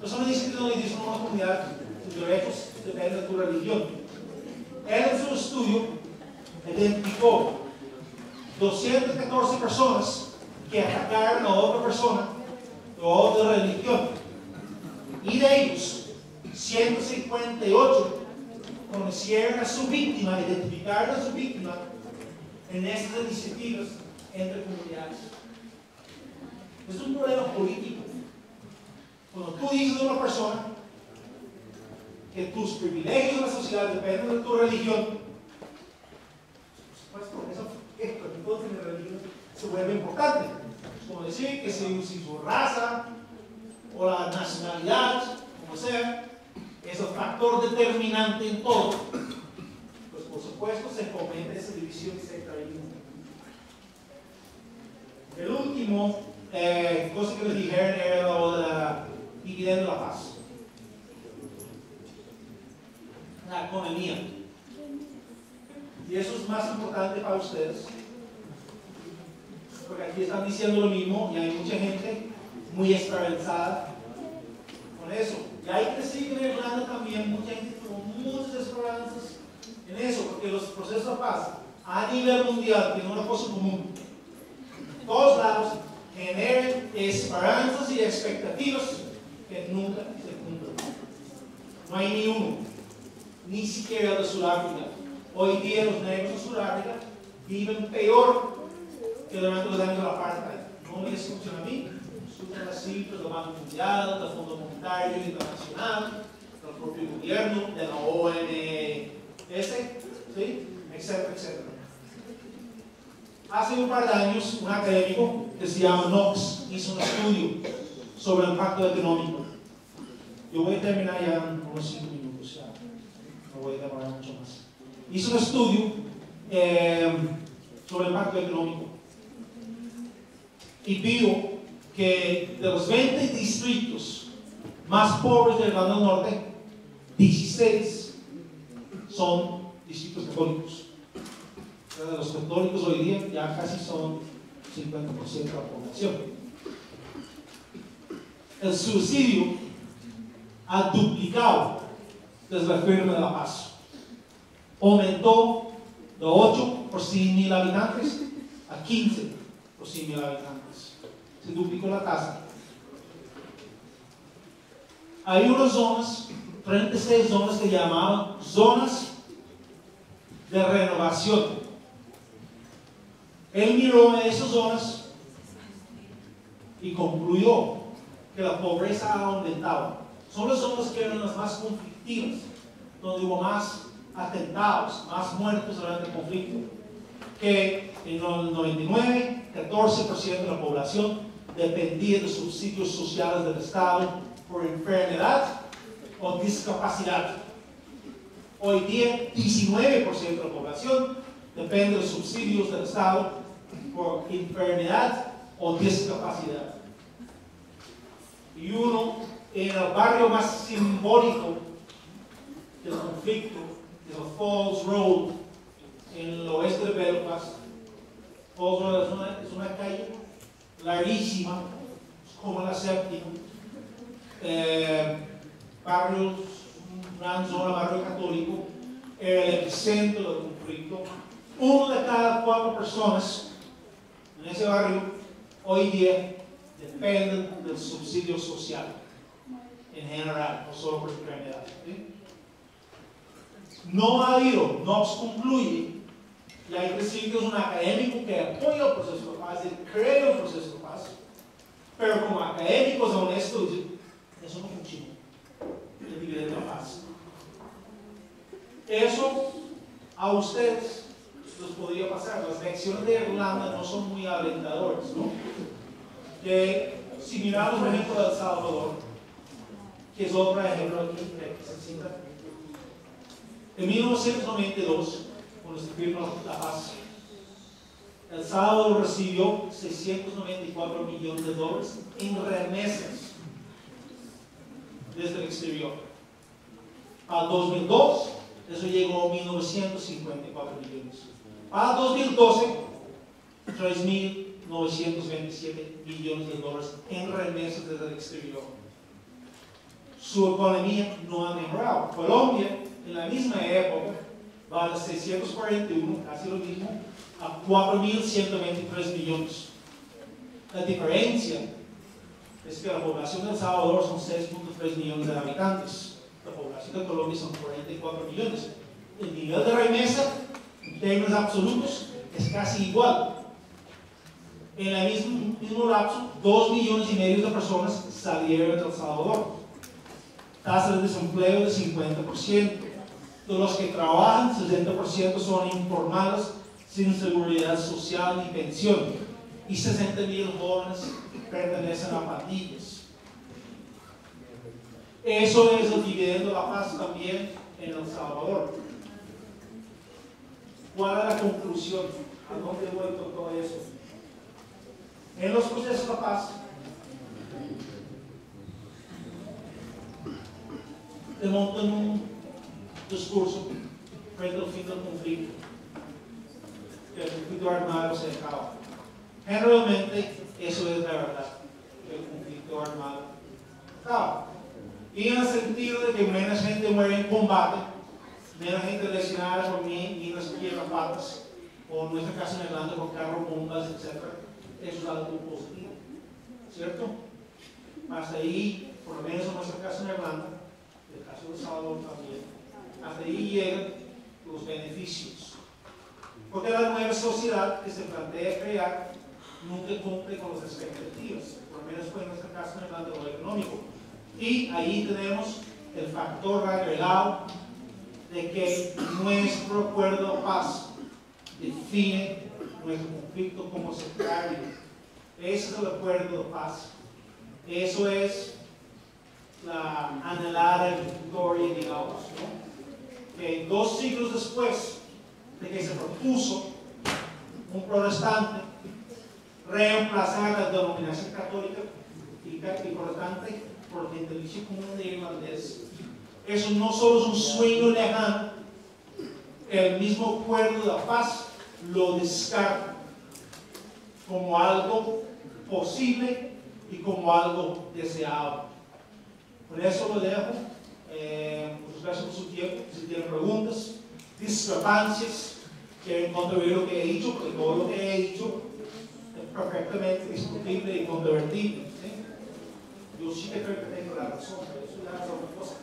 Speaker 2: No son iniciativas donde dicen una comunidad, tus derechos dependen de tu religión. Él en su estudio identificó 214 personas que atacaron a otra persona de otra religión. Y de ellos, 158 conocieron a su víctima, identificaron a su víctima en estas iniciativas entre comunidades. Es un problema político. Cuando tú dices a una persona que tus privilegios en la sociedad dependen de tu religión, por supuesto, eso entonces la religión se vuelve importante. Es como decir que si su raza o la nacionalidad, como sea, es el factor determinante en todo, pues por supuesto se comete esa división y sectarismo. El último cosa que les dijeron era lo de la dividiendo la paz, la economía, y eso es más importante para ustedes, porque aquí están diciendo lo mismo y hay mucha gente muy esperanzada con eso. Y hay que decir que en Irlanda también mucha gente con muchas esperanzas en eso, porque los procesos de paz a nivel mundial tienen una cosa común. Todos lados generan esperanzas y expectativas que nunca se cumplen. No hay ni uno, ni siquiera el de Sudáfrica. Hoy día los negros en Sudáfrica viven peor que durante los años del apartheid. No me escuchan a mí, escuchan las cifras del Banco Mundial, del Fondo Monetario Internacional, del propio gobierno, de la OMS, ¿sí? Etcétera, etcétera. Hace un par de años, un académico que se llama Knox hizo un estudio sobre el impacto económico. Yo voy a terminar ya en unos 5 minutos, ya. No voy a demorar mucho más. Hizo un estudio sobre el impacto económico y vio que de los 20 distritos más pobres de Irlanda del Norte, 16 son distritos católicos. De los católicos hoy día ya casi son 50% de la población. El suicidio ha duplicado desde la firma de la paz. Aumentó de 8 por 100.000 habitantes a 15 por 100.000 habitantes. Se duplicó la tasa. Hay unas zonas, 36 zonas que llamaban zonas de renovación. Él miró en esas zonas y concluyó que la pobreza ha aumentado. Son las zonas que eran las más conflictivas, donde hubo más atentados, más muertos durante el conflicto. Que en el 99, 14% de la población dependía de subsidios sociales del Estado por enfermedad o discapacidad. Hoy día, 19% de la población depende de subsidios del Estado por enfermedad o discapacidad. Y uno, en el barrio más simbólico del conflicto, de Falls Road, en el oeste de Belfast. Falls Road es una calle larguísima, como la séptima. Barrios, una zona, barrio católico, era el epicentro del conflicto. Uno de cada 4 personas en ese barrio hoy día dependen del subsidio social en general, no solo por enfermedad. ¿Sí? No ha habido, Knox concluye, y hay que decir que es un académico que apoya el proceso de paz, que cree en el proceso de paz, pero como académicos honestos dicen, eso no funciona, el dividendo de la paz. Eso a ustedes les podría pasar. Las elecciones de Irlanda no son muy alentadoras, ¿no? Que si miramos por ejemplo de El Salvador, que es otro ejemplo aquí que se cita, en 1992, cuando se firmó la paz, El Salvador recibió $694 millones en remesas desde el exterior. Para 2002, eso llegó a 1.954 millones. Para 2012, $3.927 millones en remesas desde el exterior. Su economía no ha mejorado. Colombia, en la misma época, va de 641, casi lo mismo, a 4.123 millones. La diferencia es que la población de El Salvador son 6.3 millones de habitantes. La población de Colombia son 44 millones. El nivel de remesa, en términos absolutos, es casi igual. En el mismo lapso, 2,5 millones de personas salieron de El Salvador. Tasa de desempleo de 50%. De los que trabajan, 60% son informales, sin seguridad social ni pensión. Y 60,000 jóvenes pertenecen a pandillas. Eso es el dividendo de la paz también en El Salvador. ¿Cuál es la conclusión? ¿A dónde voy con todo eso? En los procesos de la paz, te montan un discurso frente al fin del conflicto, que el conflicto armado se acaba. Generalmente, eso es la verdad, que el conflicto armado acaba. Y en el sentido de que menos gente muere en combate, menos gente lesionada por minas tierrapatas, o en nuestro caso en Irlanda por carros, bombas, etc. Eso es algo positivo, ¿cierto? Hasta ahí, por lo menos en nuestro caso en Irlanda, el caso de El Salvador también, hasta ahí llegan los beneficios. Porque la nueva sociedad que se plantea crear nunca cumple con las expectativas, por lo menos en este caso hablando de lo económico. Y ahí tenemos el factor agregado de que nuestro acuerdo de paz define nuestro conflicto como sectario. Ese es el acuerdo de paz. Eso es la anhelada victoria, digamos, ¿no? Que 2 siglos después de que se propuso un protestante reemplazar la denominación católica y protestante por el gentilicio común de irlandés, eso no solo es un sueño lejano, el mismo acuerdo de la paz lo descarta como algo posible y como algo deseable. Por eso lo dejo. Muchas gracias por su tiempo. Si tienen preguntas, discrepancias, quieren contribuir lo que he dicho, porque todo lo que he dicho es perfectamente discutible y controvertible, ¿sí? Yo sí que creo que tengo la razón, pero eso ya es otra cosa.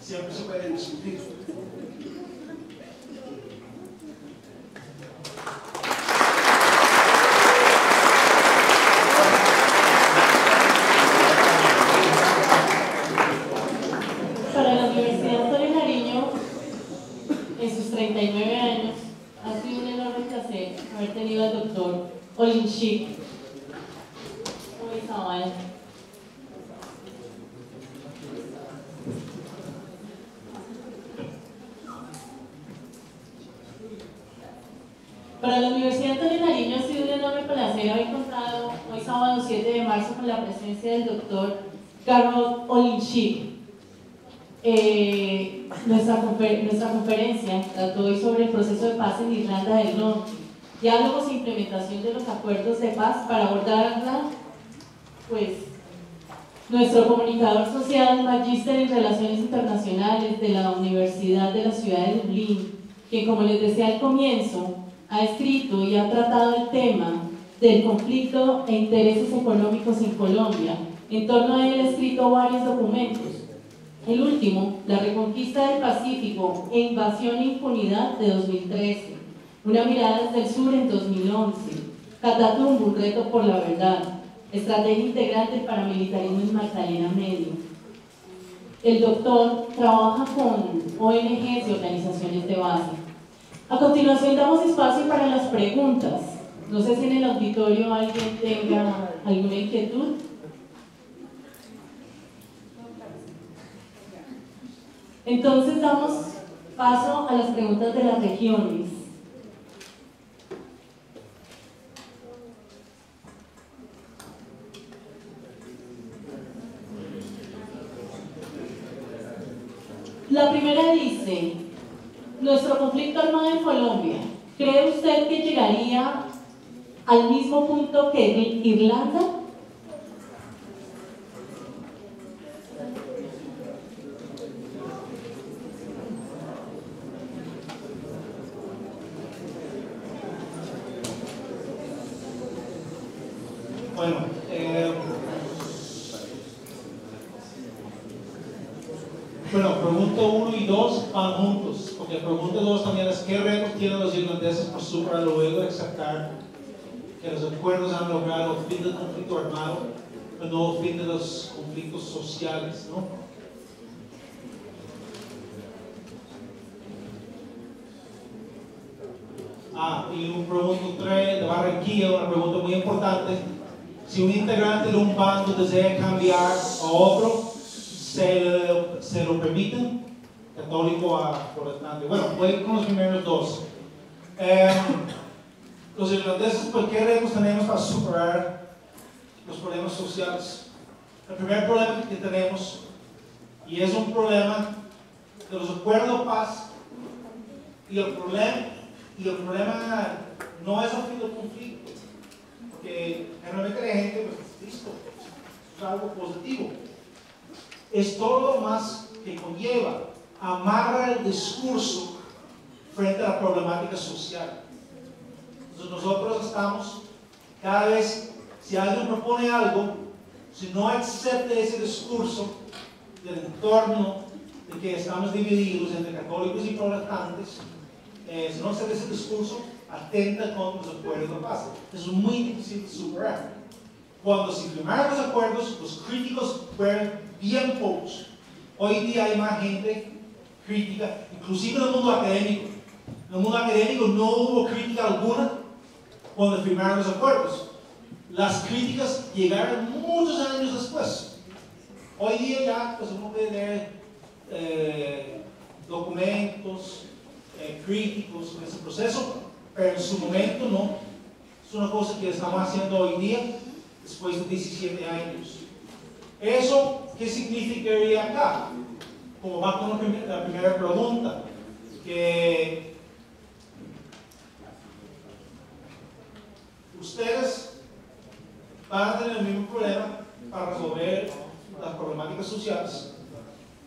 Speaker 2: Siempre se puede discutir.
Speaker 1: Para la Universidad Antonio Nariño, en sus 39 años, ha sido un enorme placer haber tenido al doctor Olinchik Orizabal. Para la Universidad Antonio Nariño ha sido un enorme placer haber contado hoy sábado 7 de marzo con la presencia del doctor Carol Olinchik. Nuestra conferencia trató hoy sobre el proceso de paz en Irlanda del Norte, diálogos e implementación de los acuerdos de paz. Para abordarla, pues, nuestro comunicador social, magíster en Relaciones Internacionales de la Universidad de la Ciudad de Dublín, quien, como les decía al comienzo, ha escrito y ha tratado el tema del conflicto e intereses económicos en Colombia. En torno a él ha escrito varios documentos. El último, La Reconquista del Pacífico e Invasión e Impunidad, de 2013. Una mirada desde el sur, en 2011. Catatumbo, un reto por la verdad. Estrategia integral del paramilitarismo en Magdalena Medio. El doctor trabaja con ONGs y organizaciones de base. A continuación damos espacio para las preguntas. No sé si en el auditorio alguien tenga alguna inquietud. Entonces damos paso a las preguntas de las regiones. La primera dice: nuestro conflicto armado en Colombia, ¿cree usted que llegaría al mismo punto que Irlanda?
Speaker 2: Bueno, pregunta 1 y 2 van juntos, porque pregunta 2 también es: ¿qué retos tienen los irlandeses por superar luego de aceptar que los acuerdos han logrado el fin del conflicto armado, pero no el fin de los conflictos sociales, ¿no? Y un pregunta 3 de Barranquilla, una pregunta muy importante: si un integrante de un bando desea cambiar a otro, ¿se lo permiten? Católico a protestante. Bueno, voy con los primeros dos. Los irlandeses, ¿por qué retos tenemos para superar los problemas sociales? El primer problema que tenemos, y es un problema de los acuerdos de paz, y el problema no es el fin del conflicto, porque generalmente la gente, pues, listo, es algo positivo. Es todo lo más que conlleva amarra el discurso frente a la problemática social. Entonces nosotros estamos, cada vez, si alguien propone algo, si no acepta ese discurso del entorno de que estamos divididos entre católicos y protestantes, si no se ese discurso, atenta contra los acuerdos de paz. Eso es muy difícil de superar. Cuando se firmaron los acuerdos, los críticos fueron bien pocos. Hoy día hay más gente crítica, inclusive en el mundo académico. En el mundo académico no hubo crítica alguna cuando firmaron los acuerdos. Las críticas llegaron muchos años después. Hoy día ya pues, uno puede leer documentos críticos en ese proceso, pero en su momento no. Es una cosa que estamos haciendo hoy día, después de 17 años. ¿Eso qué significaría acá? Como va con la primera pregunta, que ustedes van a tener el mismo problema para resolver las problemáticas sociales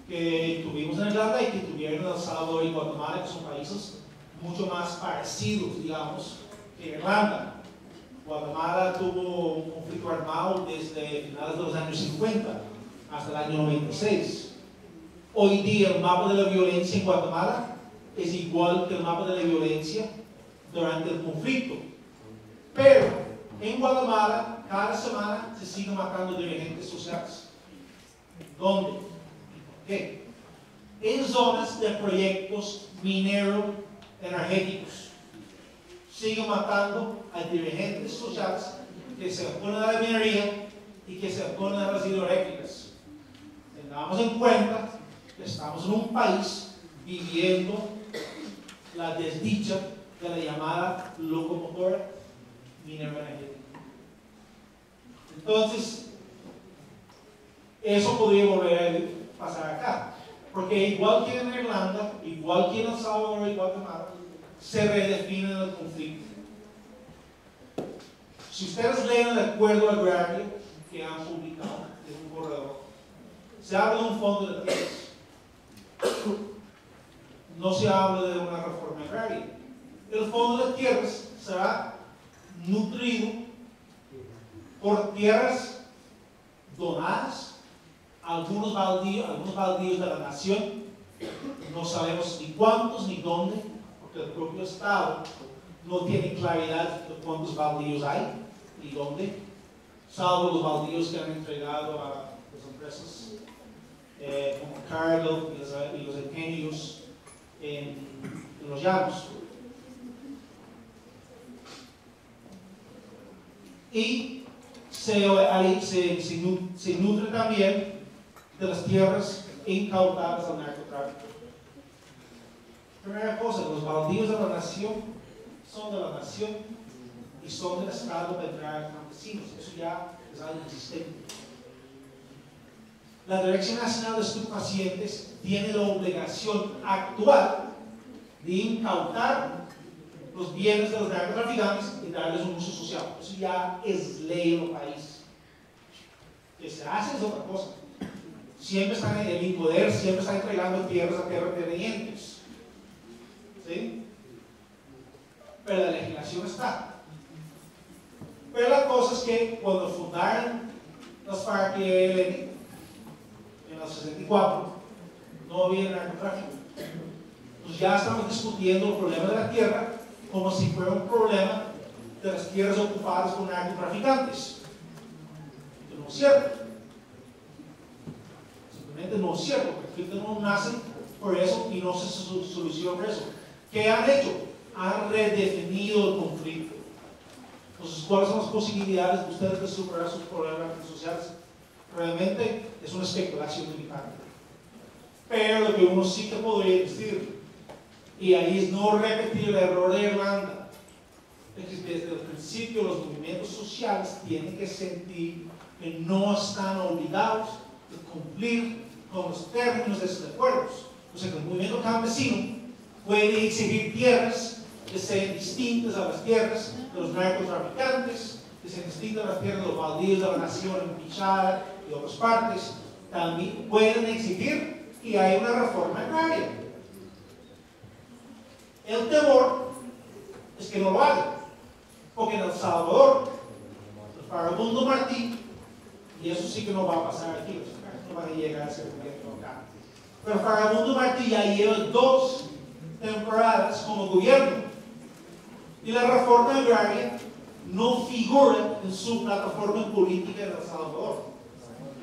Speaker 2: que tuvimos en Irlanda y que tuvieron en El Salvador y Guatemala, que son países mucho más parecidos, digamos, que Irlanda. Guatemala tuvo un conflicto armado desde finales de los años 50 hasta el año 96. Hoy día el mapa de la violencia en Guatemala es igual que el mapa de la violencia durante el conflicto. Pero en Guatemala cada semana se siguen matando dirigentes sociales. ¿Dónde? ¿Qué? En zonas de proyectos minero-energéticos. Siguen matando a dirigentes sociales que se oponen a la minería y que se oponen a las hidroeléctricas. Tengamos en cuenta que estamos en un país viviendo la desdicha de la llamada locomotora minero-energética. Entonces, eso podría volver a pasar acá, porque igual que en Irlanda, igual que en El Salvador y Guatemala, se redefine el conflicto. Si ustedes leen el acuerdo agrario que han publicado, es un corredor, se habla de un fondo de tierras. No se habla de una reforma agraria. El fondo de tierras será nutrido por tierras donadas, algunos baldíos de la nación, no sabemos ni cuántos ni dónde, porque el propio Estado no tiene claridad de cuántos baldíos hay y dónde, salvo los baldíos que han entregado a las empresas como Cargill y los ingenios en los llanos. Y se nutre también de las tierras incautadas al narcotráfico. Primera cosa, los baldíos de la nación son de la nación y son del Estado para entrar a campesinos. Eso ya es algo existente. La Dirección Nacional de Estupefacientes tiene la obligación actual de incautar los bienes de los narcotraficantes y darles un uso social. Eso ya es ley en el país. Que se hace es otra cosa. Siempre están en el poder, siempre están entregando tierras a terratenientes. ¿Sí? Pero la legislación está. Pero la cosa es que cuando fundaron las FARC y ELN en el 64, no había narcotráfico. Pues ya estamos discutiendo el problema de la tierra como si fuera un problema de las tierras ocupadas por narcotraficantes. Pero no es cierto. Simplemente no es cierto. El conflicto no nace por eso y no se soluciona por eso. ¿Qué han hecho? Han redefinido el conflicto. Entonces, ¿cuáles son las posibilidades de ustedes de superar sus problemas sociales? Realmente es una especulación militar. Pero lo que uno sí que podría decir, y ahí es no repetir el error de Irlanda, es que desde el principio los movimientos sociales tienen que sentir que no están obligados de cumplir con los términos de esos acuerdos. O sea, que el movimiento campesino puede exigir tierras que sean distintas a las tierras de los narcotraficantes, que sean distintas a las tierras de los baldíos de la nación en Pichara y otras partes. También pueden exigir que haya una reforma agraria. El temor es que no lo hagan, porque en El Salvador, el farabundo Martí, y eso sí que no va a pasar aquí, no van a llegar a ser gobierno acá, pero el farabundo Martí ya lleva 2 temporadas como gobierno. Y la reforma agraria no figura en su plataforma política de El Salvador,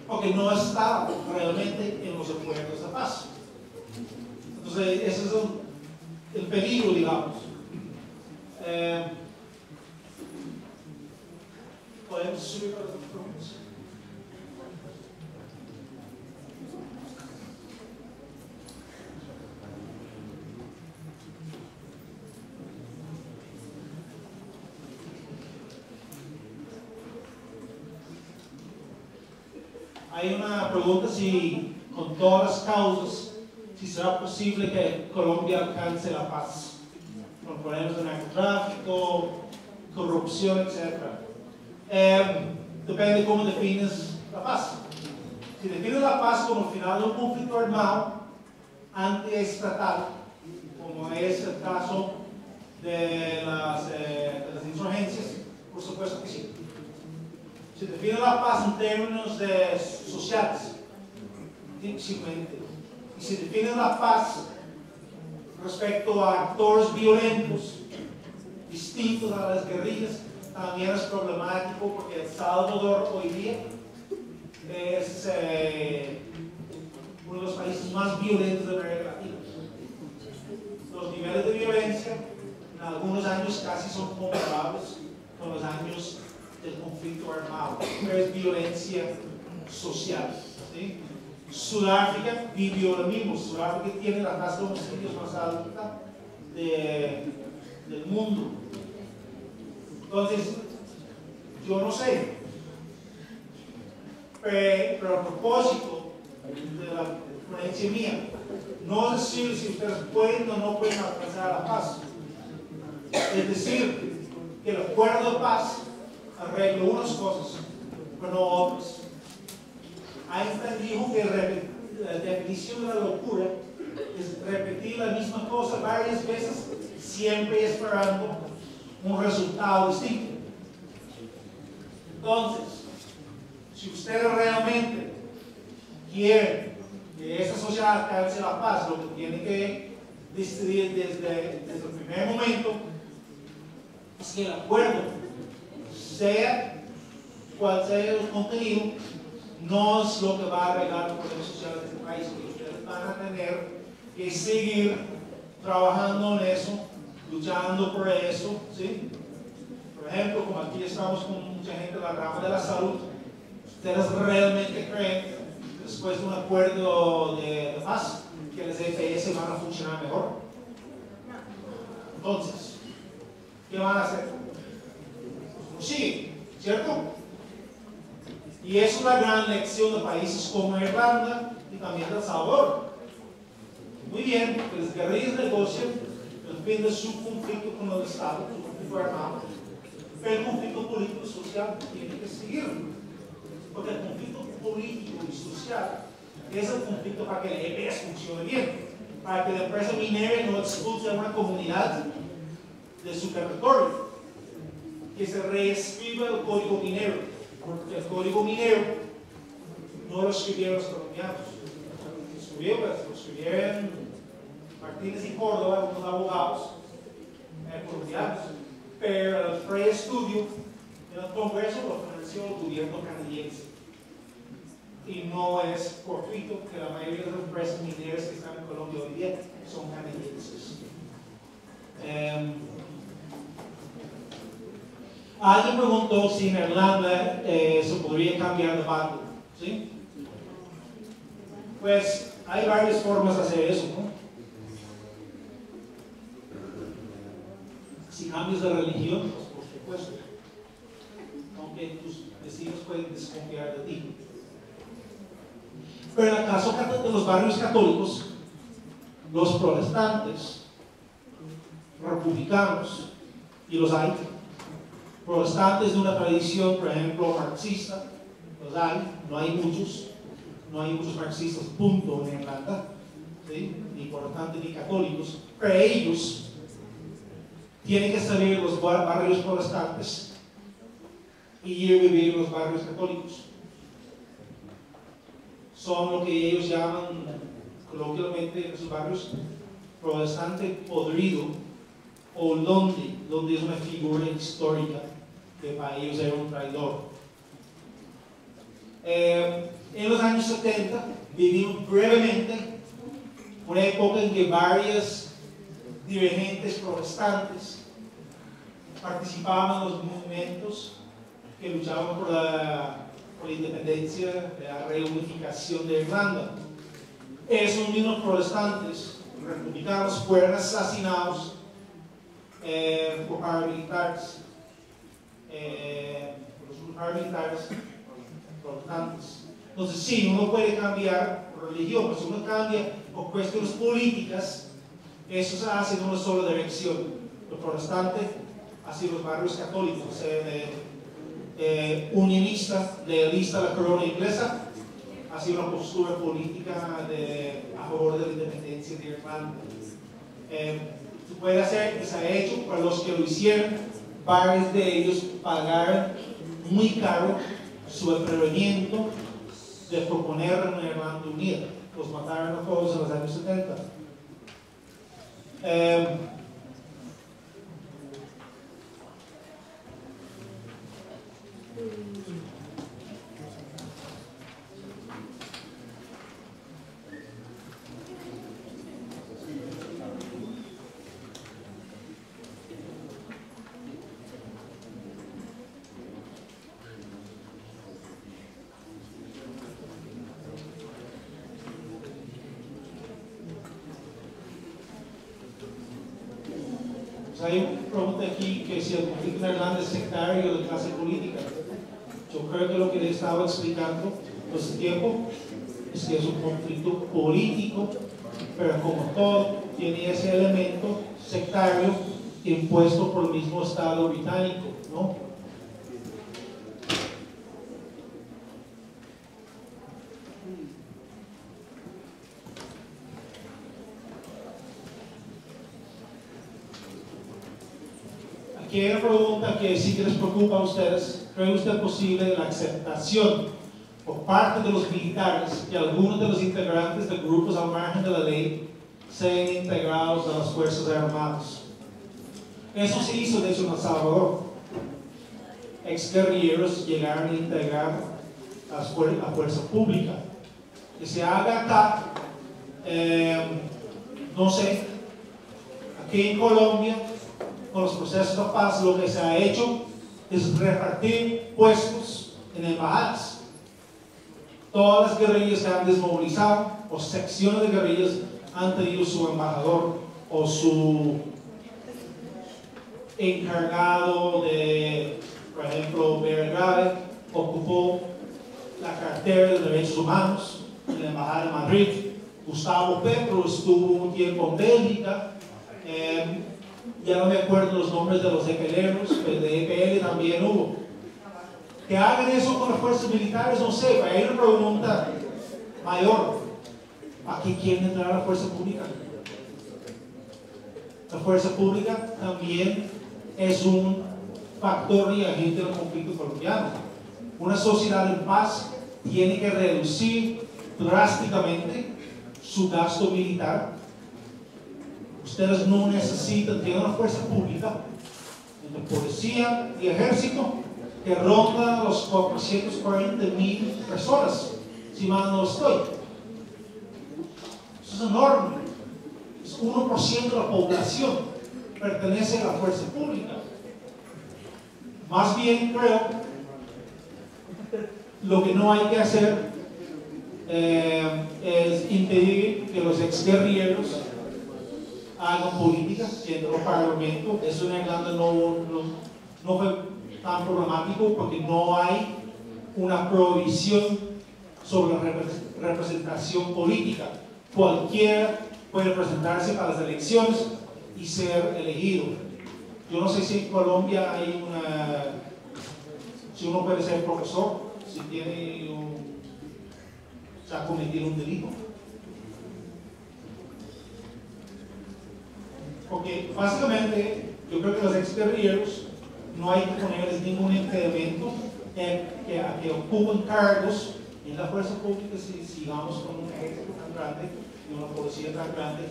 Speaker 2: porque no estaba realmente en los acuerdos de paz. Entonces, ese es el peligro, digamos. ¿Podemos subir para los preguntas? Hay una pregunta si con todas las causas, si será posible que Colombia alcance la paz, con problemas de narcotráfico, corrupción, etc. Depende de cómo defines la paz. Si defines la paz como el final de un conflicto armado antiestatal, como es el caso de las insurgencias, por supuesto que sí. Si define la paz en términos sociales, simplemente, y si define la paz respecto a actores violentos distintos a las guerrillas, también es problemático porque El Salvador hoy día es uno de los países más violentos de América Latina. Los niveles de violencia en algunos años casi son comparables con los años del conflicto armado, pero es violencia social. ¿Sí? Sudáfrica vivió lo mismo. Sudáfrica tiene la tasa de homicidios más alta del mundo. Entonces, yo no sé, pero a propósito de la ponencia mía, no es decir si ustedes pueden o no pueden alcanzar la paz. Es decir, que el acuerdo de paz arregla unas cosas, pero no otras. Einstein dijo que la definición de la locura es repetir la misma cosa varias veces, siempre esperando un resultado distinto. Entonces, si ustedes realmente quieren que esa sociedad alcance la paz, lo que tienen que decidir desde el primer momento es que el acuerdo, sea cual sea el contenido, no es lo que va a arreglar los problemas sociales de este país, porque ustedes van a tener que seguir trabajando en eso, luchando por eso, ¿sí? Por ejemplo, como aquí estamos con mucha gente de la rama de la salud, ¿ustedes realmente creen que después de un acuerdo de paz que las EPS van a funcionar mejor? Entonces, ¿qué van a hacer? Sí, ¿cierto? Y es una gran lección de países como Irlanda y también de El Salvador. Muy bien, que las guerrillas negocian el fin de su conflicto con el Estado, su conflicto armado, pero el conflicto político y social tiene que seguir. Porque el conflicto político y social es el conflicto para que la EPS funcione bien, para que la empresa minera no expulse a una comunidad de su territorio, que se reescriba el código minero, porque el código minero no lo escribieron los colombianos, lo escribieron Martínez y Córdoba, unos abogados colombianos, pero el preestudio en el Congreso lo financió el gobierno canadiense. Y no es fortuito que la mayoría de las empresas mineras que están en Colombia hoy día son canadienses. Alguien preguntó si en Irlanda se podría cambiar de bando, ¿sí? Pues hay varias formas de hacer eso, ¿no? Si cambias de religión, pues por supuesto, aunque tus vecinos pueden desconfiar de ti. Pero en el caso de los barrios católicos, los protestantes, republicanos, y los hay, protestantes de una tradición, por ejemplo, marxista, los hay, no hay muchos marxistas, punto, en Irlanda, ¿sí? Ni protestantes ni católicos, pero ellos tienen que salir de los barrios protestantes y ir a vivir en los barrios católicos. Son lo que ellos llaman coloquialmente en sus barrios protestante podrido, o donde es una figura histórica que para ellos era un traidor. En los años 70 vivimos brevemente una época en que varios dirigentes protestantes participaban en los movimientos que luchaban por la independencia, la reunificación de Irlanda. Esos mismos protestantes republicanos fueron asesinados por paramilitares, protestantes. Entonces, sí, uno puede cambiar por religión, pero si uno cambia por cuestiones políticas, eso se hace en una sola dirección. Los protestantes, así los barrios católicos, unionista, lealista a la corona inglesa, así una postura política a favor de la independencia de Irlanda. Se puede hacer, se ha hecho, para los que lo hicieron, varios de ellos pagaron muy caro su atrevimiento de proponer una Irlanda unida. Los mataron a todos en los años 70. Hay una pregunta aquí que si el conflicto en Irlanda es sectario de clase política. Yo creo que lo que le estaba explicando hace tiempo es que es un conflicto político, pero como todo tiene ese elemento sectario impuesto por el mismo Estado británico, ¿no? Aquí hay una pregunta que sí que les preocupa a ustedes. ¿Cree usted posible la aceptación por parte de los militares que algunos de los integrantes de grupos al margen de la ley sean integrados a las Fuerzas Armadas? Eso se hizo de hecho en El Salvador. Exguerrilleros llegaron a integrar la fuerza pública. Que se haga acá, no sé, aquí en Colombia, con los procesos de paz, lo que se ha hecho es repartir puestos en embajadas. Todas las guerrillas se han desmovilizado, o secciones de guerrillas han tenido su embajador o su encargado de, por ejemplo, Belgrade ocupó la cartera de Derechos Humanos en la Embajada de Madrid. Gustavo Petro estuvo un tiempo en Bélgica. Ya no me acuerdo los nombres de los EPLeros, pero de EPL también hubo. Que hagan eso con las fuerzas militares, no sé, hay una pregunta mayor. ¿A qué quieren entrar a la fuerza pública? La fuerza pública también es un factor y agente del conflicto colombiano. Una sociedad en paz tiene que reducir drásticamente su gasto militar. Ustedes no necesitan tener una fuerza pública entre policía y ejército que ronda los 440,000 personas, si mal no estoy. Eso es enorme. Es 1% de la población pertenece a la fuerza pública. Más bien creo lo que no hay que hacer es impedir que los exguerrilleros hagan política dentro del Parlamento. Eso en Irlanda no fue tan problemático porque no hay una prohibición sobre la representación política. Cualquiera puede presentarse para las elecciones y ser elegido. Yo no sé si en Colombia hay si uno puede ser profesor, si tiene se ha cometido un delito. Porque básicamente yo creo que los exguerrilleros no hay que ponerles ningún impedimento a que ocupen cargos en la fuerza pública si sigamos con un ejército tan grande y una policía tan grande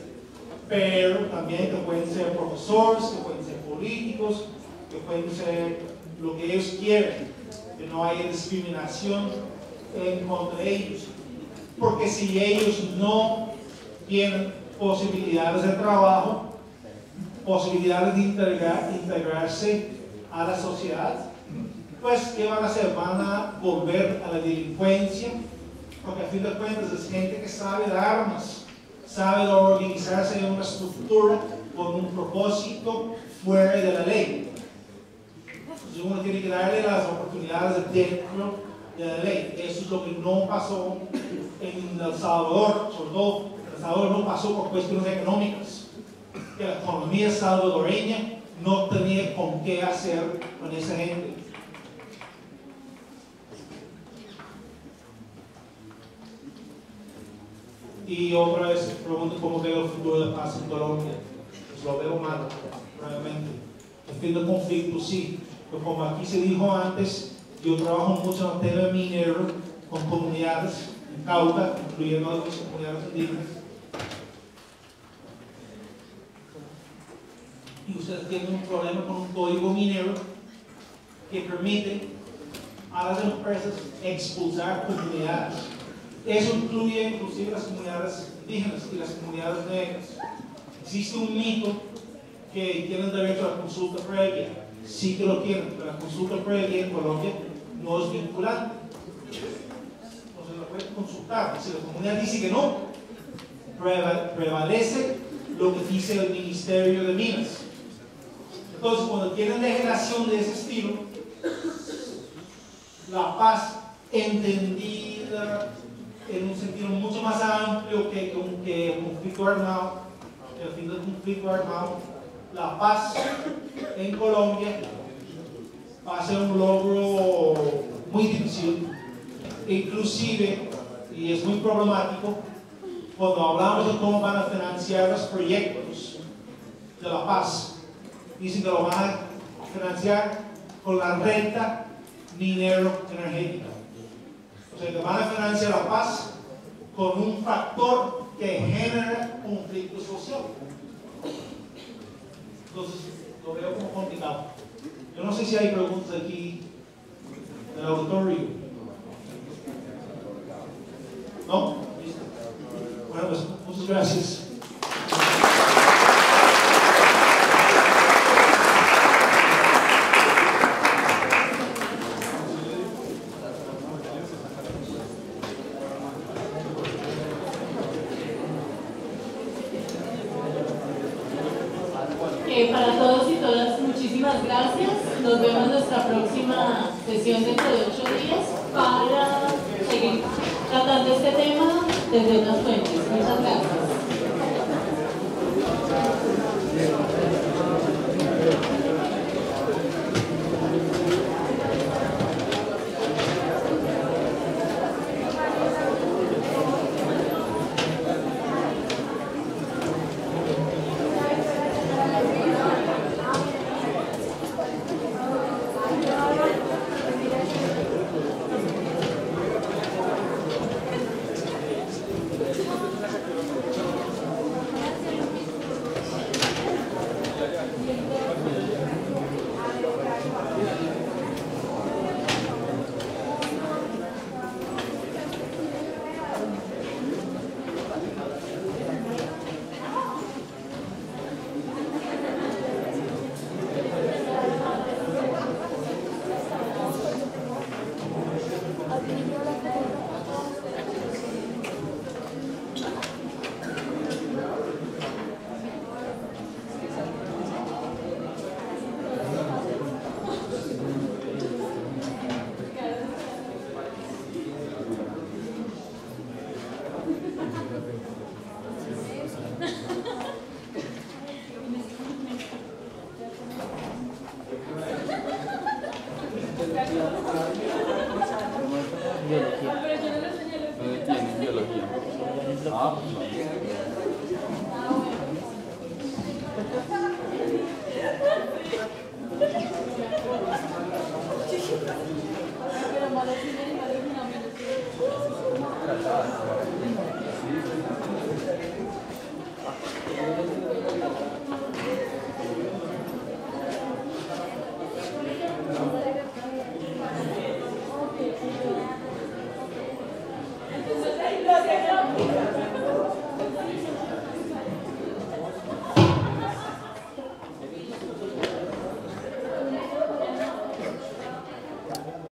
Speaker 2: pero también que pueden ser profesores, que pueden ser políticos, que pueden ser lo que ellos quieren, que no haya discriminación en contra de ellos. Porque si ellos no tienen posibilidades de trabajo, posibilidades de integrarse a la sociedad, pues ¿qué van a hacer? Van a volver a la delincuencia, porque a fin de cuentas es gente que sabe de armas, sabe de organizarse en una estructura con un propósito fuera de la ley. Entonces uno tiene que darle las oportunidades dentro de la ley. Eso es lo que no pasó en El Salvador, sobre todo en El Salvador no pasó por cuestiones económicas, que la economía salvadoreña no tenía con qué hacer con esa gente. Y otra vez pregunto cómo veo el futuro de paz en Colombia. Pues lo veo mal, realmente. El fin del conflicto sí, pero como aquí se dijo antes, yo trabajo mucho en el tema minero con comunidades en Cauca, incluyendo algunas comunidades indígenas. Y ustedes tienen un problema con un código minero que permite a las empresas expulsar comunidades. Eso incluye inclusive las comunidades indígenas y las comunidades negras. Existe un mito que tienen derecho a la consulta previa. Sí que lo tienen, pero la consulta previa en Colombia no es vinculante. Entonces la pueden consultar. Si la comunidad dice que no, prevalece lo que dice el Ministerio de Minas. Entonces cuando tienen legislación de ese estilo, la paz entendida en un sentido mucho más amplio que el conflicto armado, el fin del conflicto armado, la paz en Colombia va a ser un logro muy difícil, inclusive, y es muy problemático, cuando hablamos de cómo van a financiar los proyectos de la paz. Dicen que lo van a financiar con la renta minero-energética. O sea, que van a financiar la paz con un factor que genera conflicto social. Entonces, lo veo como complicado. Yo no sé si hay preguntas aquí en el auditorio. ¿No? ¿Listo? Bueno, pues muchas gracias.
Speaker 1: Para todos y todas, muchísimas gracias. Nos vemos en nuestra próxima sesión dentro de 8 días para seguir tratando este tema desde otras fuentes. Muchas gracias.
Speaker 4: Gracias.